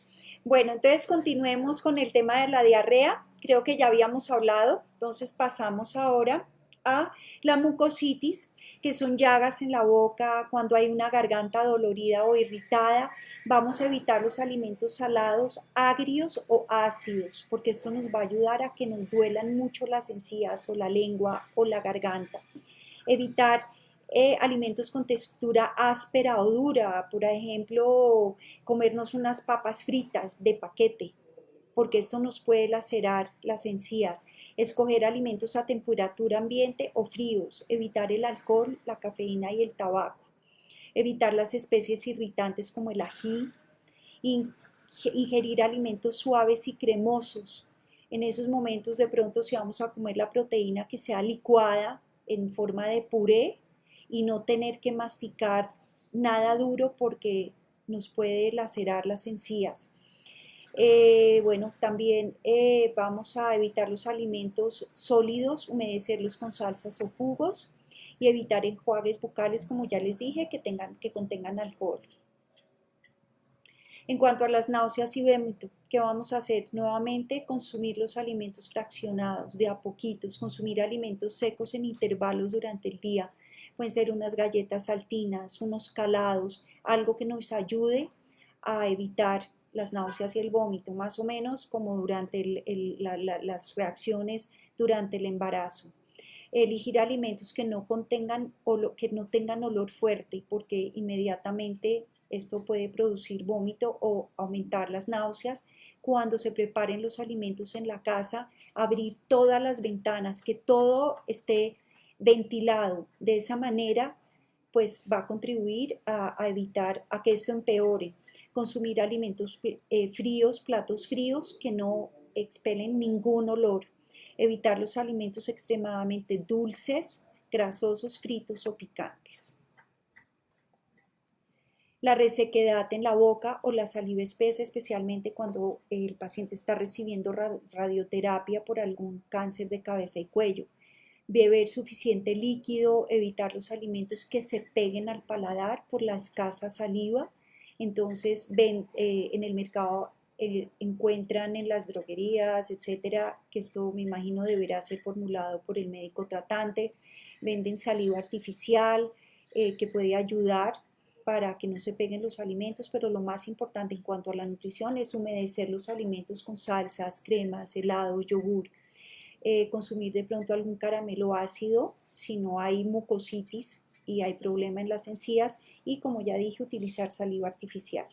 Bueno, entonces continuemos con el tema de la diarrea. Creo que ya habíamos hablado, entonces pasamos ahora a la mucositis, que son llagas en la boca, cuando hay una garganta dolorida o irritada. Vamos a evitar los alimentos salados, agrios o ácidos, porque esto nos va a ayudar a que nos duelan mucho las encías o la lengua o la garganta. Evitar alimentos con textura áspera o dura, por ejemplo, comernos unas papas fritas de paquete, porque esto nos puede lacerar las encías. Escoger alimentos a temperatura ambiente o fríos, evitar el alcohol, la cafeína y el tabaco, evitar las especies irritantes como el ají, ingerir alimentos suaves y cremosos. En esos momentos de pronto si vamos a comer la proteína que sea licuada en forma de puré y no tener que masticar nada duro porque nos puede lacerar las encías. Bueno, también vamos a evitar los alimentos sólidos, humedecerlos con salsas o jugos y evitar enjuagues bucales, como ya les dije, que contengan alcohol. En cuanto a las náuseas y vómito, ¿qué vamos a hacer? Nuevamente, consumir los alimentos fraccionados, de a poquitos, consumir alimentos secos en intervalos durante el día. Pueden ser unas galletas saltinas, unos calados, algo que nos ayude a evitar las náuseas y el vómito, más o menos como durante las reacciones durante el embarazo. Elegir alimentos que no tengan olor fuerte, porque inmediatamente esto puede producir vómito o aumentar las náuseas. Cuando se preparen los alimentos en la casa, abrir todas las ventanas, que todo esté ventilado. De esa manera, pues va a contribuir a evitar a que esto empeore. Consumir alimentos fríos, platos fríos que no expelen ningún olor. Evitar los alimentos extremadamente dulces, grasosos, fritos o picantes. La resequedad en la boca o la saliva espesa, especialmente cuando el paciente está recibiendo radioterapia por algún cáncer de cabeza y cuello. Beber suficiente líquido, evitar los alimentos que se peguen al paladar por la escasa saliva. Entonces en el mercado encuentran en las droguerías, etcétera, que esto me imagino deberá ser formulado por el médico tratante. Venden saliva artificial que puede ayudar para que no se peguen los alimentos, pero lo más importante en cuanto a la nutrición es humedecer los alimentos con salsas, cremas, helados, yogur. Consumir de pronto algún caramelo ácido si no hay mucositis y hay problema en las encías, y como ya dije, utilizar saliva artificial.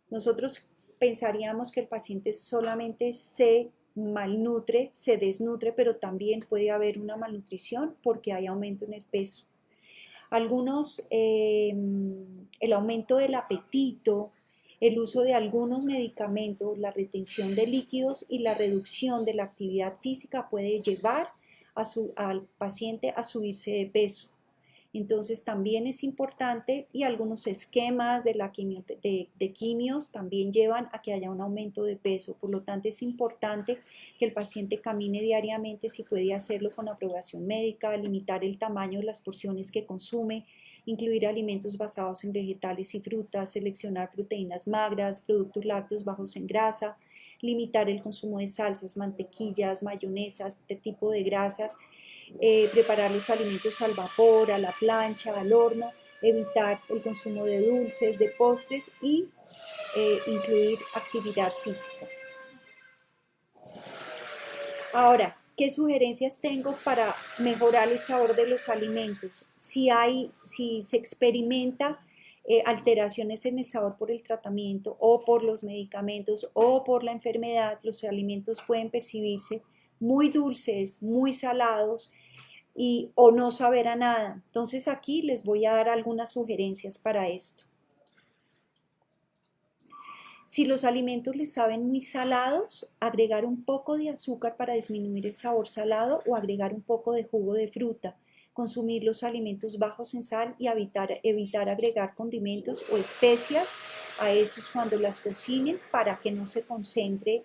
Nosotros pensaríamos que el paciente solamente se malnutre, se desnutre, pero también puede haber una malnutrición porque hay aumento en el peso. El aumento del apetito, el uso de algunos medicamentos, la retención de líquidos y la reducción de la actividad física puede llevar al paciente a subirse de peso. Entonces también es importante, y algunos esquemas de quimios también llevan a que haya un aumento de peso. Por lo tanto es importante que el paciente camine diariamente, si puede hacerlo con aprobación médica, limitar el tamaño de las porciones que consume, incluir alimentos basados en vegetales y frutas, seleccionar proteínas magras, productos lácteos bajos en grasa, limitar el consumo de salsas, mantequillas, mayonesas, este tipo de grasas, preparar los alimentos al vapor, a la plancha, al horno, evitar el consumo de dulces, de postres y incluir actividad física. Ahora, ¿Qué sugerencias tengo para mejorar el sabor de los alimentos? Si se experimenta alteraciones en el sabor por el tratamiento o por los medicamentos o por la enfermedad, los alimentos pueden percibirse muy dulces, muy salados o no saber a nada. Entonces aquí les voy a dar algunas sugerencias para esto. Si los alimentos les saben muy salados, agregar un poco de azúcar para disminuir el sabor salado o agregar un poco de jugo de fruta. Consumir los alimentos bajos en sal y evitar agregar condimentos o especias a estos cuando las cocinen para que no se concentre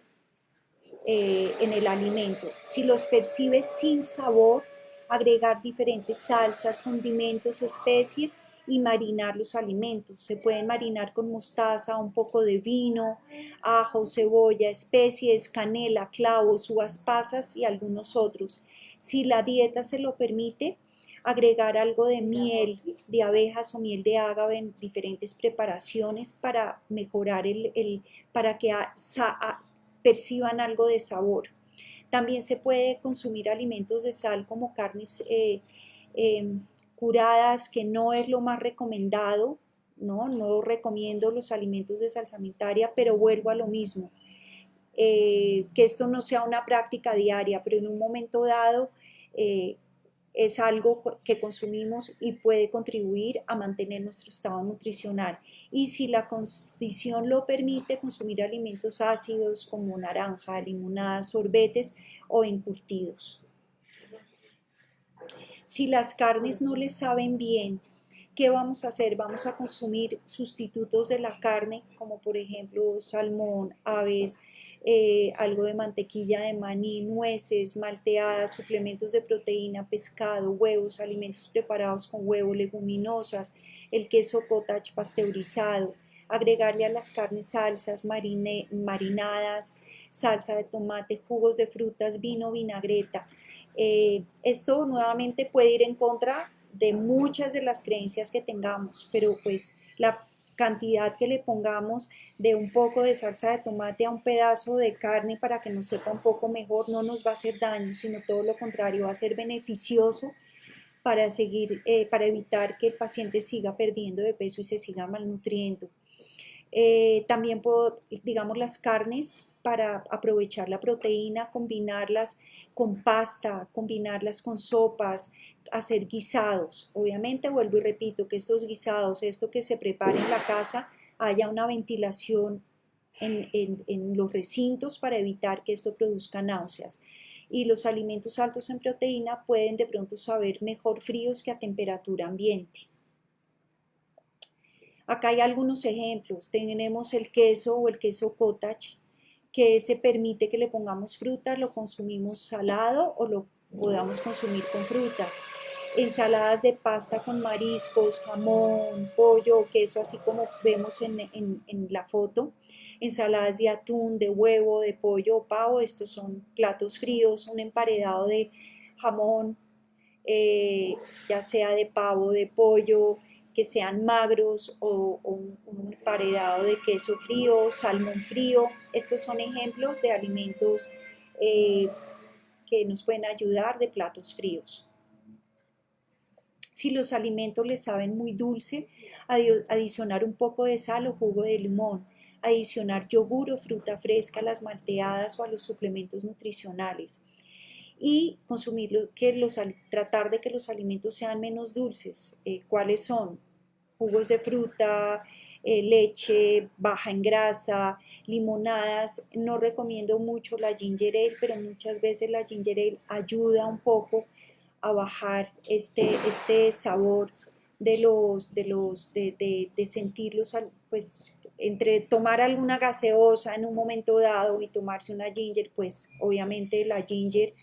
en el alimento. Si los percibes sin sabor, agregar diferentes salsas, condimentos, especies y marinar los alimentos. Se pueden marinar con mostaza, un poco de vino, ajo, cebolla, especies, canela, clavos, uvas pasas y algunos otros. Si la dieta se lo permite, agregar algo de miel de abejas o miel de ágave en diferentes preparaciones para mejorar para que perciban algo de sabor. También se puede consumir alimentos de sal como carnes curadas, que no es lo más recomendado, no recomiendo los alimentos de salsamentaria, pero vuelvo a lo mismo, que esto no sea una práctica diaria, pero en un momento dado es algo que consumimos y puede contribuir a mantener nuestro estado nutricional. Y si la condición lo permite, consumir alimentos ácidos como naranja, limonadas, sorbetes o encurtidos. Si las carnes no les saben bien, ¿qué vamos a hacer? Vamos a consumir sustitutos de la carne, como por ejemplo salmón, aves, algo de mantequilla de maní, nueces, malteadas, suplementos de proteína, pescado, huevos, alimentos preparados con huevo, leguminosas, el queso cottage pasteurizado, agregarle a las carnes salsas marinadas, salsa de tomate, jugos de frutas, vino, vinagreta. Esto nuevamente puede ir en contra de muchas de las creencias que tengamos, pero pues la cantidad que le pongamos de un poco de salsa de tomate a un pedazo de carne para que nos sepa un poco mejor no nos va a hacer daño, sino todo lo contrario, va a ser beneficioso para evitar que el paciente siga perdiendo de peso y se siga malnutriendo. También digamos, las carnes para aprovechar la proteína, combinarlas con pasta, combinarlas con sopas, hacer guisados. Obviamente, vuelvo y repito, que estos guisados, esto que se prepara en la casa, haya una ventilación en los recintos para evitar que esto produzca náuseas. Y los alimentos altos en proteína pueden de pronto saber mejor fríos que a temperatura ambiente. Acá hay algunos ejemplos. Tenemos el queso o el queso cottage, que se permite que le pongamos frutas, lo consumimos salado o lo podamos consumir con frutas. Ensaladas de pasta con mariscos, jamón, pollo, queso, así como vemos en la foto. Ensaladas de atún, de huevo, de pollo o pavo, estos son platos fríos. Un emparedado de jamón, ya sea de pavo, de pollo, que sean magros o un emparedado de queso frío, salmón frío. Estos son ejemplos de alimentos que nos pueden ayudar de platos fríos. Si los alimentos les saben muy dulce, adicionar un poco de sal o jugo de limón, adicionar yogur o fruta fresca a las malteadas o a los suplementos nutricionales y tratar de que los alimentos sean menos dulces. ¿Cuáles son? Jugos de fruta, leche baja en grasa, limonadas. No recomiendo mucho la ginger ale, pero muchas veces la ginger ale ayuda un poco a bajar este sabor de sentirlos, pues entre tomar alguna gaseosa en un momento dado y tomarse una ginger, pues obviamente la ginger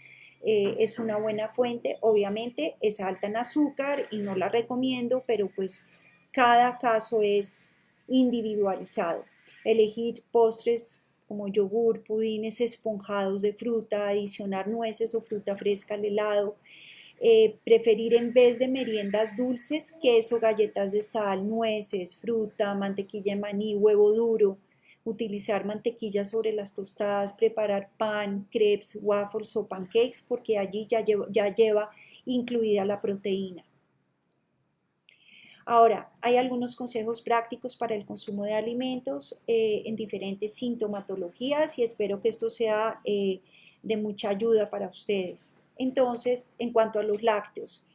es una buena fuente. Obviamente es alta en azúcar y no la recomiendo, pero pues cada caso es individualizado. Elegir postres como yogur, pudines esponjados de fruta, adicionar nueces o fruta fresca al helado. Preferir en vez de meriendas dulces, queso, galletas de sal, nueces, fruta, mantequilla de maní, huevo duro, utilizar mantequilla sobre las tostadas, preparar pan, crepes, waffles o pancakes, porque allí ya lleva incluida la proteína. Ahora, hay algunos consejos prácticos para el consumo de alimentos en diferentes sintomatologías y espero que esto sea de mucha ayuda para ustedes. Entonces, en cuanto a los lácteos,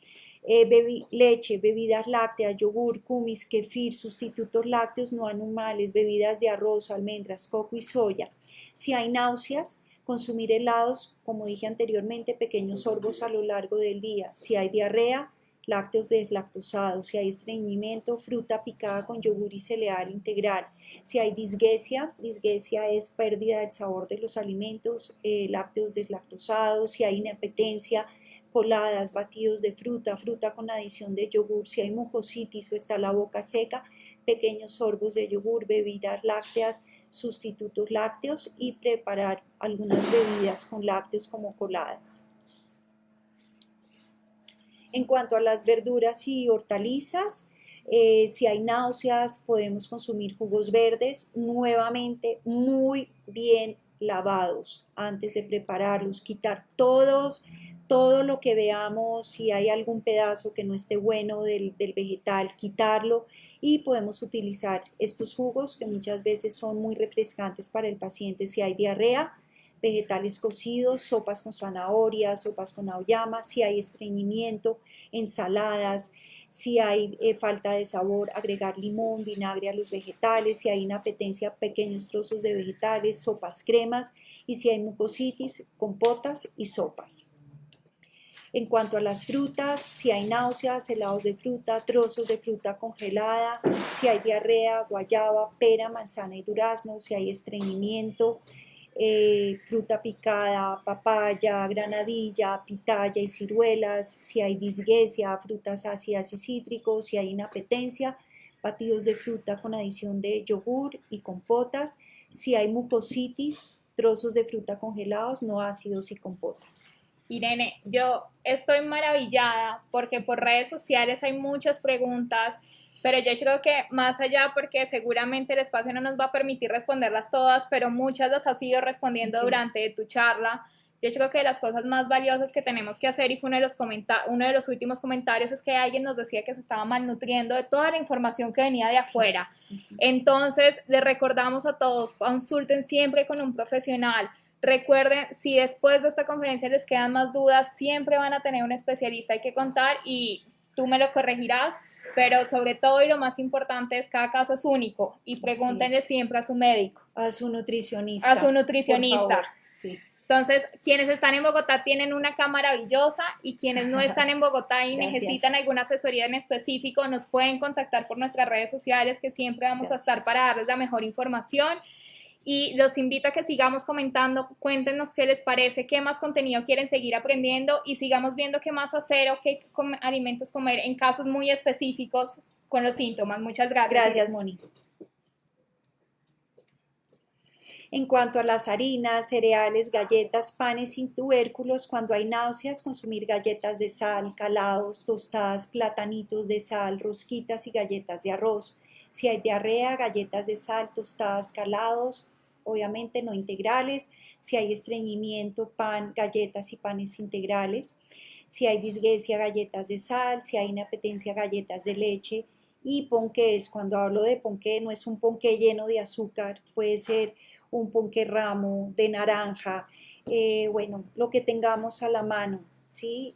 leche, bebidas lácteas, yogur, kumis, kefir, sustitutos lácteos no animales, bebidas de arroz, almendras, coco y soya. Si hay náuseas, consumir helados, como dije anteriormente, pequeños sorbos a lo largo del día. Si hay diarrea, lácteos deslactosados. Si hay estreñimiento, fruta picada con yogur y cereal integral. Si hay disgeusia es pérdida del sabor de los alimentos, lácteos deslactosados. Si hay inapetencia, coladas, batidos de fruta, fruta con adición de yogur. Si hay mucositis o está la boca seca, pequeños sorbos de yogur, bebidas lácteas, sustitutos lácteos y preparar algunas bebidas con lácteos como coladas. En cuanto a las verduras y hortalizas, si hay náuseas, podemos consumir jugos verdes, nuevamente muy bien lavados antes de prepararlos, quitar todo lo que veamos, si hay algún pedazo que no esté bueno del vegetal, quitarlo y podemos utilizar estos jugos que muchas veces son muy refrescantes para el paciente si hay diarrea, vegetales cocidos, sopas con zanahoria, sopas con auyama, si hay estreñimiento, ensaladas, si hay falta de sabor, agregar limón, vinagre a los vegetales, si hay inapetencia, pequeños trozos de vegetales, sopas cremas y si hay mucositis, compotas y sopas. En cuanto a las frutas, si hay náuseas, helados de fruta, trozos de fruta congelada, si hay diarrea, guayaba, pera, manzana y durazno, si hay estreñimiento, fruta picada, papaya, granadilla, pitaya y ciruelas, si hay disgeusia, frutas ácidas y cítricos, si hay inapetencia, batidos de fruta con adición de yogur y compotas, si hay mucositis, trozos de fruta congelados, no ácidos y compotas. Irene, yo estoy maravillada porque por redes sociales hay muchas preguntas, pero yo creo que más allá, porque seguramente el espacio no nos va a permitir responderlas todas, pero muchas las has ido respondiendo durante tu charla. Yo creo que las cosas más valiosas que tenemos que hacer, y fue uno de los últimos comentarios, es que alguien nos decía que se estaba malnutriendo de toda la información que venía de afuera. Entonces, les recordamos a todos, consulten siempre con un profesional. Recuerden, si después de esta conferencia les quedan más dudas, siempre van a tener un especialista que contar y tú me lo corregirás, pero sobre todo y lo más importante es cada caso es único y pregúntenle siempre a su médico. A su nutricionista. A su nutricionista. Por favor. Sí. Entonces, quienes están en Bogotá tienen una cama maravillosa y quienes no están en Bogotá y necesitan alguna asesoría en específico, nos pueden contactar por nuestras redes sociales que siempre vamos a estar para darles la mejor información. Y los invito a que sigamos comentando, cuéntenos qué les parece, qué más contenido quieren seguir aprendiendo y sigamos viendo qué más hacer o qué alimentos comer en casos muy específicos con los síntomas. Muchas gracias. Gracias, Moni. En cuanto a las harinas, cereales, galletas, panes sin tubérculos, cuando hay náuseas, consumir galletas de sal, calados, tostadas, platanitos de sal, rosquitas y galletas de arroz. Si hay diarrea, galletas de sal, tostadas, calados, obviamente no integrales. Si hay estreñimiento, pan, galletas y panes integrales. Si hay disgeusia, galletas de sal. Si hay inapetencia, galletas de leche. Y ponqués, cuando hablo de ponqué, no es un ponqué lleno de azúcar, puede ser un ponqué ramo de naranja, bueno, lo que tengamos a la mano, ¿sí?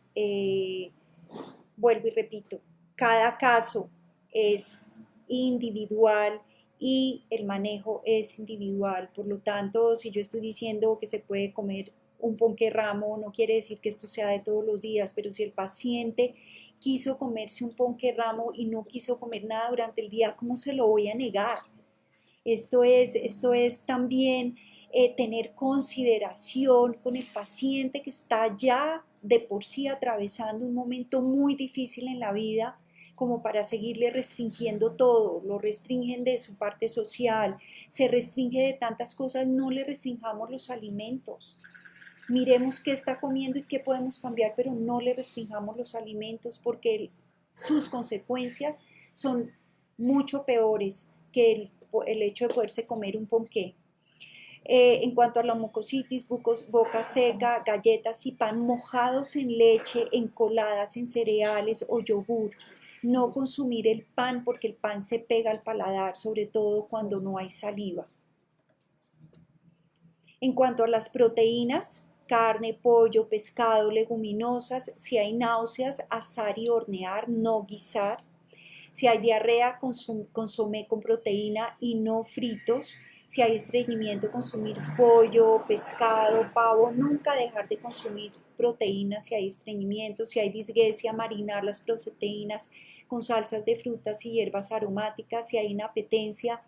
Vuelvo y repito, cada caso es individual y el manejo es individual. Por lo tanto, si yo estoy diciendo que se puede comer un ponqué ramo, no quiere decir que esto sea de todos los días, pero si el paciente quiso comerse un ponqué ramo y no quiso comer nada durante el día, ¿cómo se lo voy a negar? Esto es también tener consideración con el paciente que está ya de por sí atravesando un momento muy difícil en la vida, como para seguirle restringiendo todo, lo restringen de su parte social, se restringe de tantas cosas, no le restringamos los alimentos. Miremos qué está comiendo y qué podemos cambiar, pero no le restringamos los alimentos porque sus consecuencias son mucho peores que el hecho de poderse comer un ponqué. En cuanto a la mucositis, boca seca, galletas y pan mojados en leche, encoladas en cereales o yogur. No consumir el pan porque el pan se pega al paladar, sobre todo cuando no hay saliva. En cuanto a las proteínas, carne, pollo, pescado, leguminosas, si hay náuseas, asar y hornear, no guisar. Si hay diarrea, consumir con proteína y no fritos. Si hay estreñimiento, consumir pollo, pescado, pavo. Nunca dejar de consumir proteínas si hay estreñimiento. Si hay disgeusia, marinar las proteínas con salsas de frutas y hierbas aromáticas. Si hay inapetencia,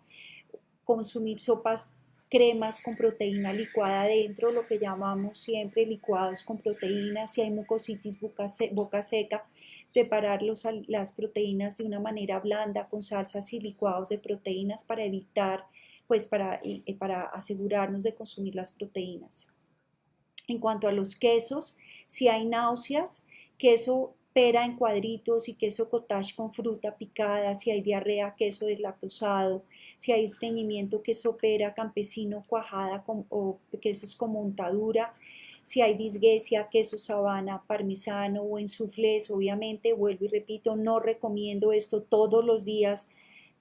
consumir sopas, cremas con proteína licuada dentro, lo que llamamos siempre licuados con proteína. Si hay mucositis, boca seca, preparar las proteínas de una manera blanda con salsas y licuados de proteínas para evitar, pues para asegurarnos de consumir las proteínas. En cuanto a los quesos, si hay náuseas, queso pera en cuadritos y queso cottage con fruta picada. Si hay diarrea, queso deslactosado. Si hay estreñimiento, queso pera, campesino, cuajada o quesos con montadura. Si hay disgeusia, queso sabana, parmesano o en soufflés. Obviamente, vuelvo y repito, no recomiendo esto todos los días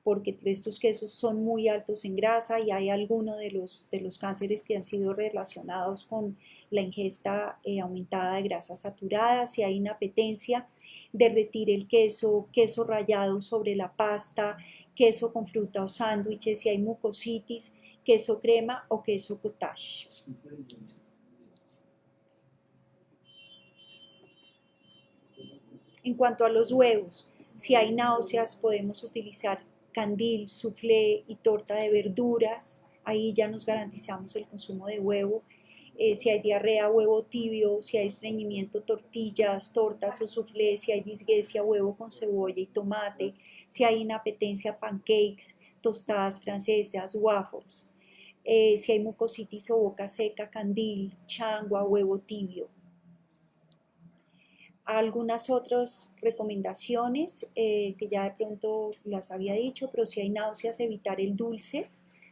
porque estos quesos son muy altos en grasa y hay algunos de los cánceres que han sido relacionados con la ingesta aumentada de grasas saturadas. Si hay inapetencia, derretir el queso, queso rallado sobre la pasta, queso con fruta o sándwiches. Si hay mucositis, queso crema o queso cottage. En cuanto a los huevos, si hay náuseas, podemos utilizar candil, soufflé y torta de verduras. Ahí ya nos garantizamos el consumo de huevo. Si hay diarrea, huevo tibio. Si hay estreñimiento, tortillas, tortas o soufflé. Si hay disgeusia, huevo con cebolla y tomate. Si hay inapetencia, pancakes, tostadas francesas, waffles. Si hay mucositis o boca seca, candil, changua, huevo tibio. Algunas otras recomendaciones que ya de pronto las había dicho, pero si hay náuseas, evitar el dulce,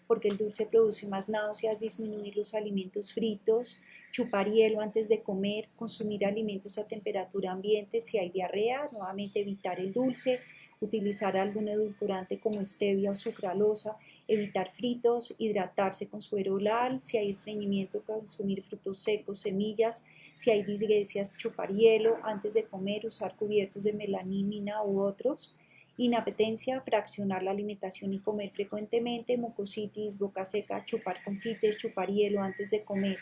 porque el dulce produce más náuseas, disminuir los alimentos fritos, chupar hielo antes de comer, consumir alimentos a temperatura ambiente. Si hay diarrea, nuevamente evitar el dulce, utilizar algún edulcorante como stevia o sucralosa, evitar fritos, hidratarse con suero oral. Si hay estreñimiento, consumir frutos secos, semillas. Si hay disgeusias, chupar hielo antes de comer, usar cubiertos de melamina u otros. Inapetencia, fraccionar la alimentación y comer frecuentemente. Mucositis, boca seca, chupar confites, chupar hielo antes de comer.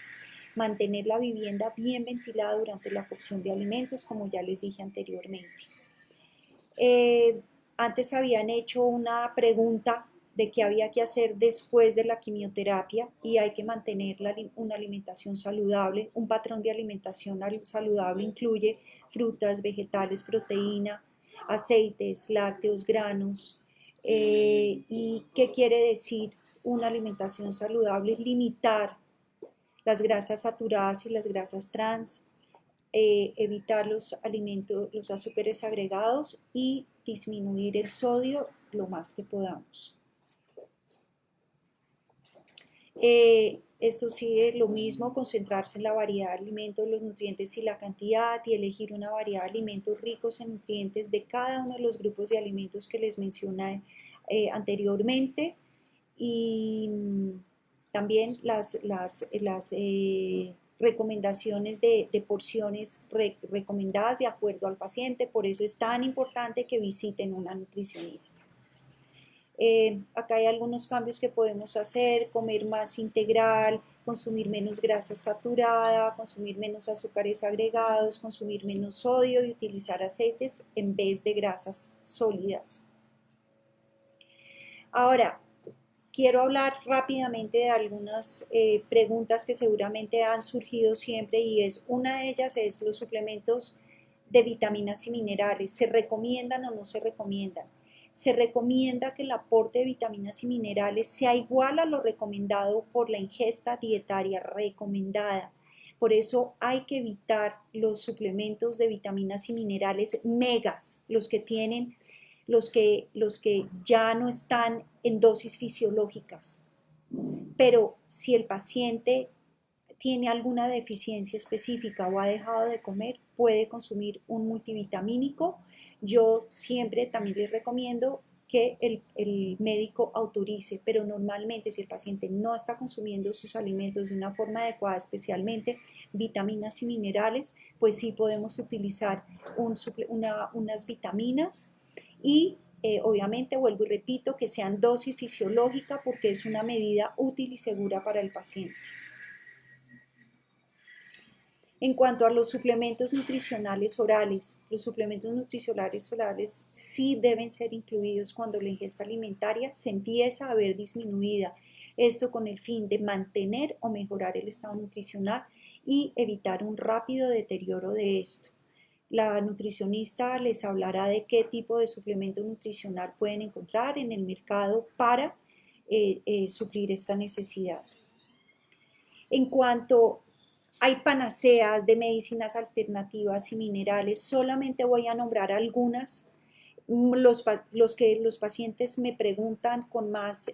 Mantener la vivienda bien ventilada durante la cocción de alimentos, como ya les dije anteriormente. Antes habían hecho una pregunta de qué había que hacer después de la quimioterapia y hay que mantener una alimentación saludable. Un patrón de alimentación saludable incluye frutas, vegetales, proteína, aceites, lácteos, granos. ¿Y qué quiere decir una alimentación saludable? Limitar las grasas saturadas y las grasas trans, evitar los azúcares agregados y disminuir el sodio lo más que podamos. Esto sigue lo mismo, concentrarse en la variedad de alimentos, los nutrientes y la cantidad, y elegir una variedad de alimentos ricos en nutrientes de cada uno de los grupos de alimentos que les mencioné anteriormente. Y también las recomendaciones de porciones recomendadas de acuerdo al paciente. Por eso es tan importante que visiten una nutricionista. Acá hay algunos cambios que podemos hacer: comer más integral, consumir menos grasa saturada, consumir menos azúcares agregados, consumir menos sodio y utilizar aceites en vez de grasas sólidas. Ahora, quiero hablar rápidamente de algunas preguntas que seguramente han surgido siempre, y una de ellas es los suplementos de vitaminas y minerales. ¿Se recomiendan o no se recomiendan? Se recomienda que el aporte de vitaminas y minerales sea igual a lo recomendado por la ingesta dietaria recomendada. Por eso hay que evitar los suplementos de vitaminas y minerales megas, los que tienen los que ya no están en dosis fisiológicas. Pero si el paciente tiene alguna deficiencia específica o ha dejado de comer, puede consumir un multivitamínico. Yo siempre también les recomiendo que el médico autorice, pero normalmente si el paciente no está consumiendo sus alimentos de una forma adecuada, especialmente vitaminas y minerales, pues sí podemos utilizar unas vitaminas y obviamente vuelvo y repito que sean dosis fisiológica porque es una medida útil y segura para el paciente. En cuanto a los suplementos nutricionales orales, los suplementos nutricionales orales sí deben ser incluidos cuando la ingesta alimentaria se empieza a ver disminuida. Esto con el fin de mantener o mejorar el estado nutricional y evitar un rápido deterioro de esto. La nutricionista les hablará de qué tipo de suplemento nutricional pueden encontrar en el mercado para suplir esta necesidad. En cuanto hay panaceas de medicinas alternativas y minerales, solamente voy a nombrar algunas. Los pacientes me preguntan con más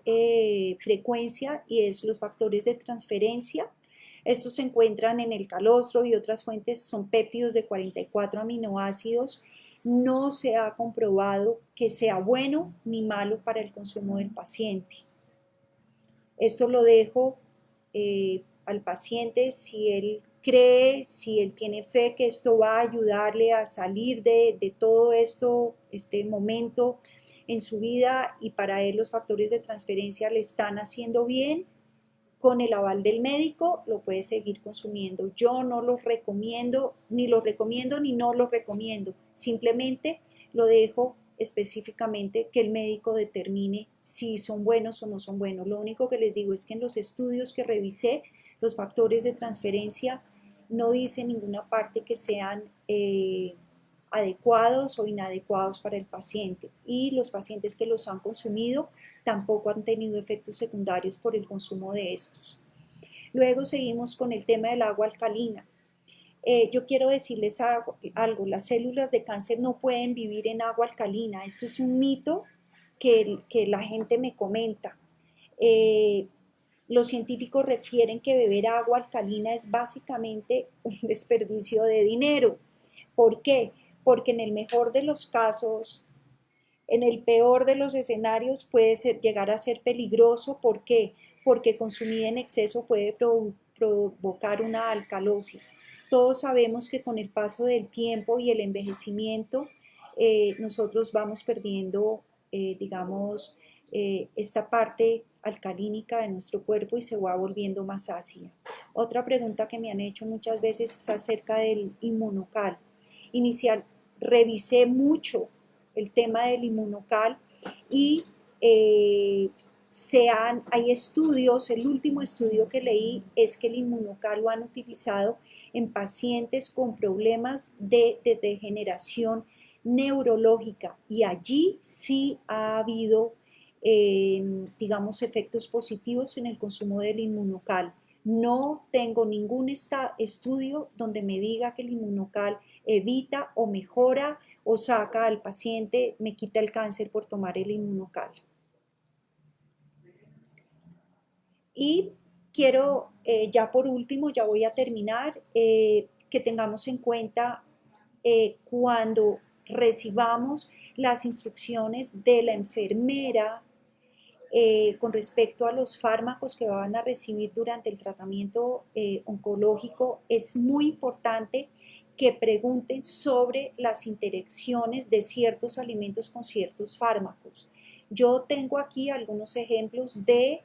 frecuencia y es los factores de transferencia. Estos se encuentran en el calostro y otras fuentes, son péptidos de 44 aminoácidos. No se ha comprobado que sea bueno ni malo para el consumo del paciente. Esto lo dejo al paciente si él cree, si él tiene fe que esto va a ayudarle a salir de todo esto, este momento en su vida y para él los factores de transferencia le están haciendo bien, con el aval del médico lo puede seguir consumiendo. Yo no los recomiendo ni no los recomiendo, simplemente lo dejo específicamente que el médico determine si son buenos o no son buenos. Lo único que les digo es que en los estudios que revisé, los factores de transferencia no dicen ninguna parte que sean adecuados o inadecuados para el paciente y los pacientes que los han consumido tampoco han tenido efectos secundarios por el consumo de estos. Luego seguimos con el tema del agua alcalina. Yo quiero decirles algo, las células de cáncer no pueden vivir en agua alcalina. Esto es un mito que la gente me comenta. Los científicos refieren que beber agua alcalina es básicamente un desperdicio de dinero. ¿Por qué? Porque en el mejor de los casos, en el peor de los escenarios puede llegar a ser peligroso. ¿Por qué? Porque consumida en exceso puede provocar una alcalosis. Todos sabemos que con el paso del tiempo y el envejecimiento, nosotros vamos perdiendo, digamos, esta parte alcalínica de nuestro cuerpo y se va volviendo más ácida. Otra pregunta que me han hecho muchas veces es acerca del inmunocal. Revisé mucho el tema del inmunocal y hay estudios, el último estudio que leí es que el inmunocal lo han utilizado en pacientes con problemas de degeneración neurológica y allí sí ha habido, digamos, efectos positivos en el consumo del inmunocal. No tengo ningún estudio donde me diga que el inmunocal evita o mejora o saca al paciente, me quita el cáncer por tomar el inmunocal. Y quiero, ya por último, ya voy a terminar, que tengamos en cuenta cuando recibamos las instrucciones de la enfermera con respecto a los fármacos que van a recibir durante el tratamiento oncológico, es muy importante que pregunten sobre las interacciones de ciertos alimentos con ciertos fármacos. Yo tengo aquí algunos ejemplos de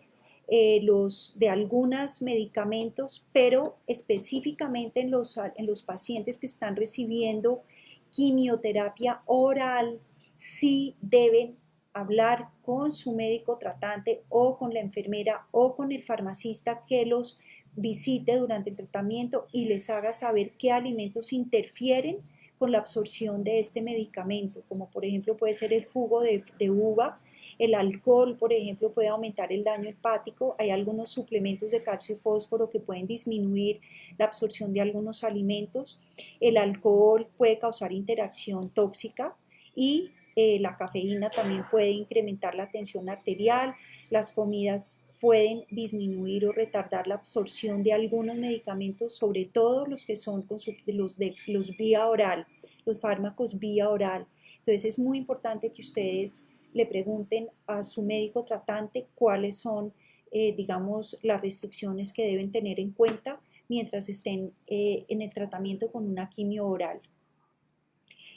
algunos medicamentos, pero específicamente en los pacientes que están recibiendo quimioterapia oral, sí deben hablar con su médico tratante o con la enfermera o con el farmacista que los visite durante el tratamiento y les haga saber qué alimentos interfieren con la absorción de este medicamento, como por ejemplo puede ser el jugo de uva, el alcohol, por ejemplo, puede aumentar el daño hepático, hay algunos suplementos de calcio y fósforo que pueden disminuir la absorción de algunos alimentos, el alcohol puede causar interacción tóxica y La cafeína también puede incrementar la tensión arterial, las comidas pueden disminuir o retardar la absorción de algunos medicamentos, sobre todo los que son los vía oral, los fármacos vía oral. Entonces es muy importante que ustedes le pregunten a su médico tratante cuáles son, digamos, las restricciones que deben tener en cuenta mientras estén en el tratamiento con una quimio oral.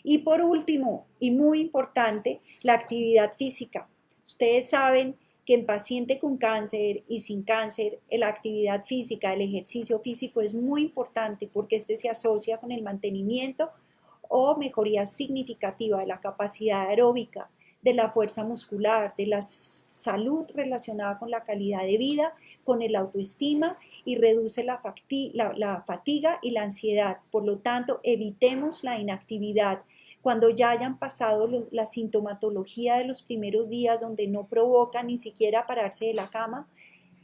Y por último, y muy importante, la actividad física. Ustedes saben que en paciente con cáncer y sin cáncer, la actividad física, el ejercicio físico es muy importante porque este se asocia con el mantenimiento o mejoría significativa de la capacidad aeróbica, de la fuerza muscular, de la salud relacionada con la calidad de vida, con el autoestima y reduce la fatiga y la ansiedad. Por lo tanto, evitemos la inactividad. Cuando ya hayan pasado la sintomatología de los primeros días donde no provoca ni siquiera pararse de la cama,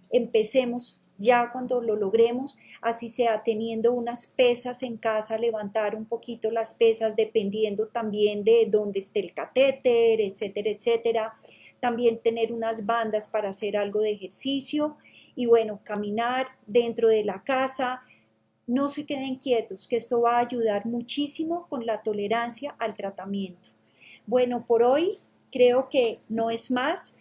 empecemos ya cuando lo logremos, así sea teniendo unas pesas en casa, levantar un poquito las pesas dependiendo también de dónde esté el catéter, etcétera, etcétera. También tener unas bandas para hacer algo de ejercicio y bueno, caminar dentro de la casa. No se queden quietos, que esto va a ayudar muchísimo con la tolerancia al tratamiento. Bueno, por hoy creo que no es más.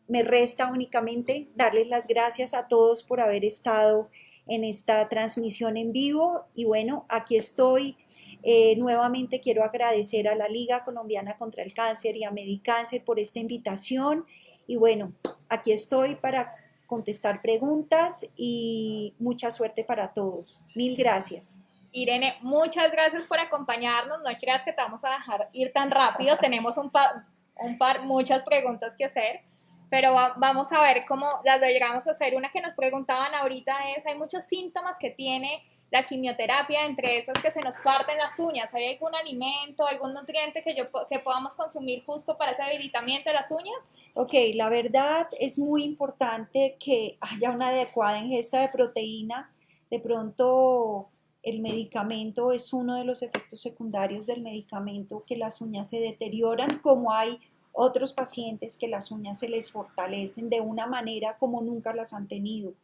Me resta únicamente darles las gracias a todos por haber estado en esta transmisión en vivo y bueno, aquí estoy. Nuevamente quiero agradecer a la Liga Colombiana contra el Cáncer y a Medicáncer por esta invitación y bueno, aquí estoy para contestar preguntas y mucha suerte para todos. Mil gracias. Irene, muchas gracias por acompañarnos. No creas que te vamos a dejar ir tan rápido. Tenemos muchas preguntas que hacer, pero vamos a ver cómo las llegamos a hacer. Una que nos preguntaban ahorita es, hay muchos síntomas que tiene la quimioterapia, entre esos que se nos parten las uñas. ¿Hay algún alimento, algún nutriente que podamos consumir justo para ese debilitamiento de las uñas? Ok, la verdad es muy importante que haya una adecuada ingesta de proteína. De pronto el medicamento es uno de los efectos secundarios del medicamento, que las uñas se deterioran, como hay otros pacientes que las uñas se les fortalecen de una manera como nunca las han tenido.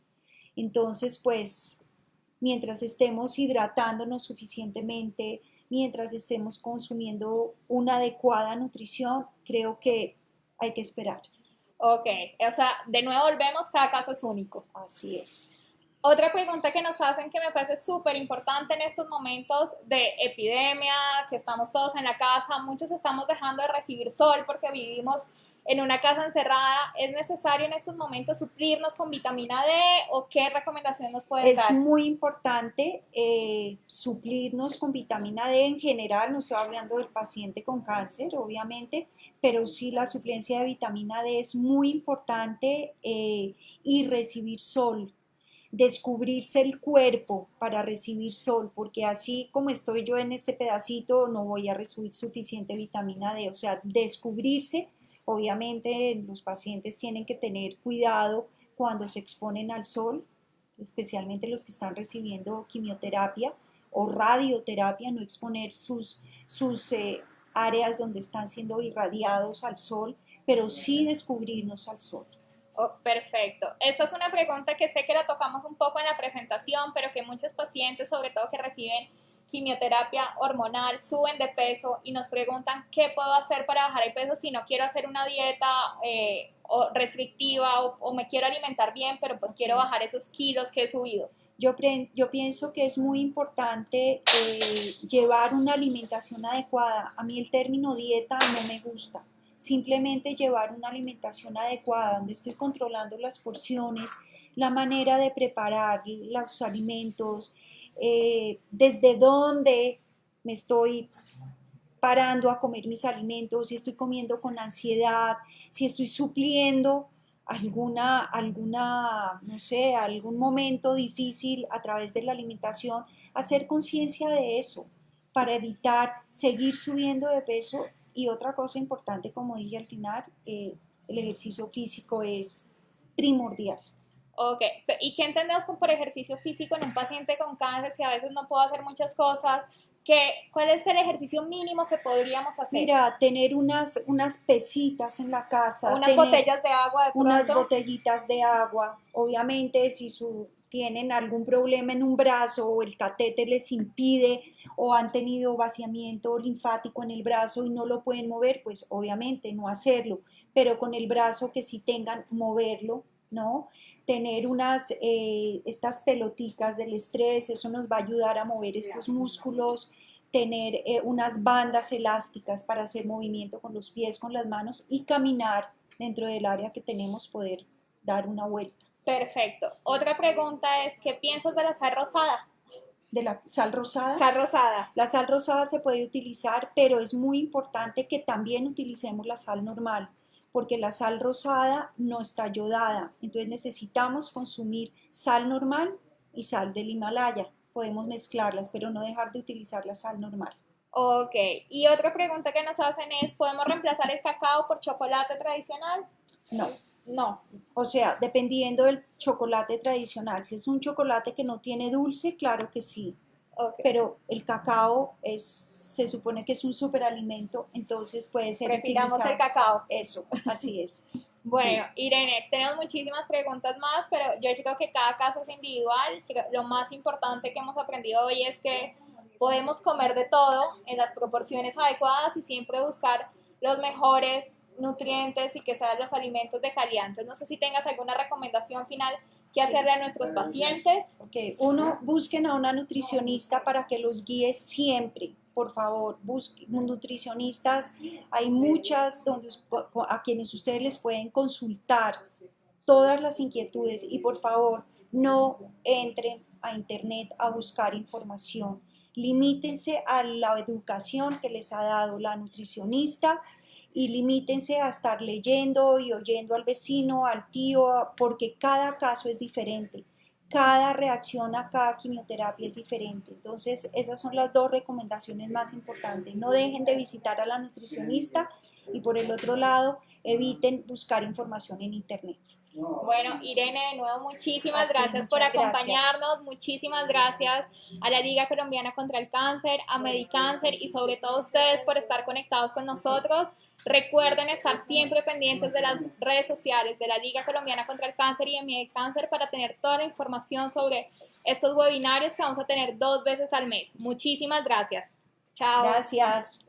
Entonces, pues, mientras estemos hidratándonos suficientemente, mientras estemos consumiendo una adecuada nutrición, creo que hay que esperar. Ok, o sea, de nuevo volvemos, cada caso es único. Así es. Otra pregunta que nos hacen que me parece súper importante en estos momentos de epidemia, que estamos todos en la casa, muchos estamos dejando de recibir sol porque vivimos en una casa encerrada. ¿Es necesario en estos momentos suplirnos con vitamina D o qué recomendación nos puedes Es dar? muy importante suplirnos con vitamina D en general, no estoy hablando del paciente con cáncer, obviamente, pero sí la suplencia de vitamina D es muy importante y recibir sol, descubrirse el cuerpo para recibir sol, porque así como estoy yo en este pedacito, no voy a recibir suficiente vitamina D, o sea, descubrirse, obviamente los pacientes tienen que tener cuidado cuando se exponen al sol, especialmente los que están recibiendo quimioterapia o radioterapia, no exponer sus áreas donde están siendo irradiados al sol, pero sí descubrirnos al sol. Oh, perfecto. Esta es una pregunta que sé que la tocamos un poco en la presentación, pero que muchos pacientes, sobre todo que reciben quimioterapia hormonal, suben de peso y nos preguntan qué puedo hacer para bajar el peso si no quiero hacer una dieta restrictiva o me quiero alimentar bien, pero pues quiero bajar esos kilos que he subido. Yo pienso que es muy importante llevar una alimentación adecuada. A mí el término dieta no me gusta. Simplemente llevar una alimentación adecuada, donde estoy controlando las porciones, la manera de preparar los alimentos, desde dónde me estoy parando a comer mis alimentos, si estoy comiendo con ansiedad, si estoy supliendo no sé, algún momento difícil a través de la alimentación, hacer conciencia de eso para evitar seguir subiendo de peso. Y otra cosa importante, como dije al final, el ejercicio físico es primordial. Ok, ¿y qué entendemos por ejercicio físico en un paciente con cáncer si a veces no puedo hacer muchas cosas, ¿Cuál es el ejercicio mínimo que podríamos hacer? Mira, tener unas pesitas en la casa, Unas botellas de agua de unas pronto. botellitas de agua. Obviamente, si tienen algún problema en un brazo o el catéter les impide o han tenido vaciamiento linfático en el brazo y no lo pueden mover, pues obviamente no hacerlo, pero con el brazo que sí tengan, moverlo, ¿no? Tener estas peloticas del estrés, eso nos va a ayudar a mover estos músculos, tener unas bandas elásticas para hacer movimiento con los pies, con las manos y caminar dentro del área que tenemos, poder dar una vuelta. Perfecto. Otra pregunta es, ¿qué piensas de la sal rosada? ¿De la sal rosada? Sal rosada. La sal rosada se puede utilizar, pero es muy importante que también utilicemos la sal normal, porque la sal rosada no está yodada. Entonces necesitamos consumir sal normal y sal del Himalaya. Podemos mezclarlas, pero no dejar de utilizar la sal normal. Ok. Y otra pregunta que nos hacen es, ¿podemos reemplazar el cacao por chocolate tradicional? No. No. O sea, dependiendo del chocolate tradicional. Si es un chocolate que no tiene dulce, claro que sí. Okay. Pero el cacao se supone que es un superalimento, entonces puede ser Prefiramos utilizado. El cacao. Eso, así es. Bueno, sí. Irene, tenemos muchísimas preguntas más, pero yo creo que cada caso es individual. Lo más importante que hemos aprendido hoy es que podemos comer de todo en las proporciones adecuadas y siempre buscar los mejores nutrientes y que sean los alimentos de calidad. Entonces, no sé si tengas alguna recomendación final que hacerle a nuestros pacientes. Okay. Uno, busquen a una nutricionista para que los guíe siempre. Por favor, busquen nutricionistas. Hay muchas a quienes ustedes les pueden consultar todas las inquietudes y por favor, no entren a internet a buscar información. Limítense a la educación que les ha dado la nutricionista y limítense a estar leyendo y oyendo al vecino, al tío, porque cada caso es diferente. Cada reacción a cada quimioterapia es diferente. Entonces, esas son las dos recomendaciones más importantes. No dejen de visitar a la nutricionista y por el otro lado, eviten buscar información en internet. Bueno, Irene, de nuevo muchísimas gracias por acompañarnos, muchísimas gracias a la Liga Colombiana contra el Cáncer, a Medicáncer y sobre todo a ustedes por estar conectados con nosotros. Recuerden estar siempre pendientes de las redes sociales de la Liga Colombiana contra el Cáncer y de Medicáncer para tener toda la información sobre estos webinarios que vamos a tener 2 veces al mes. Muchísimas gracias. Chao. Gracias.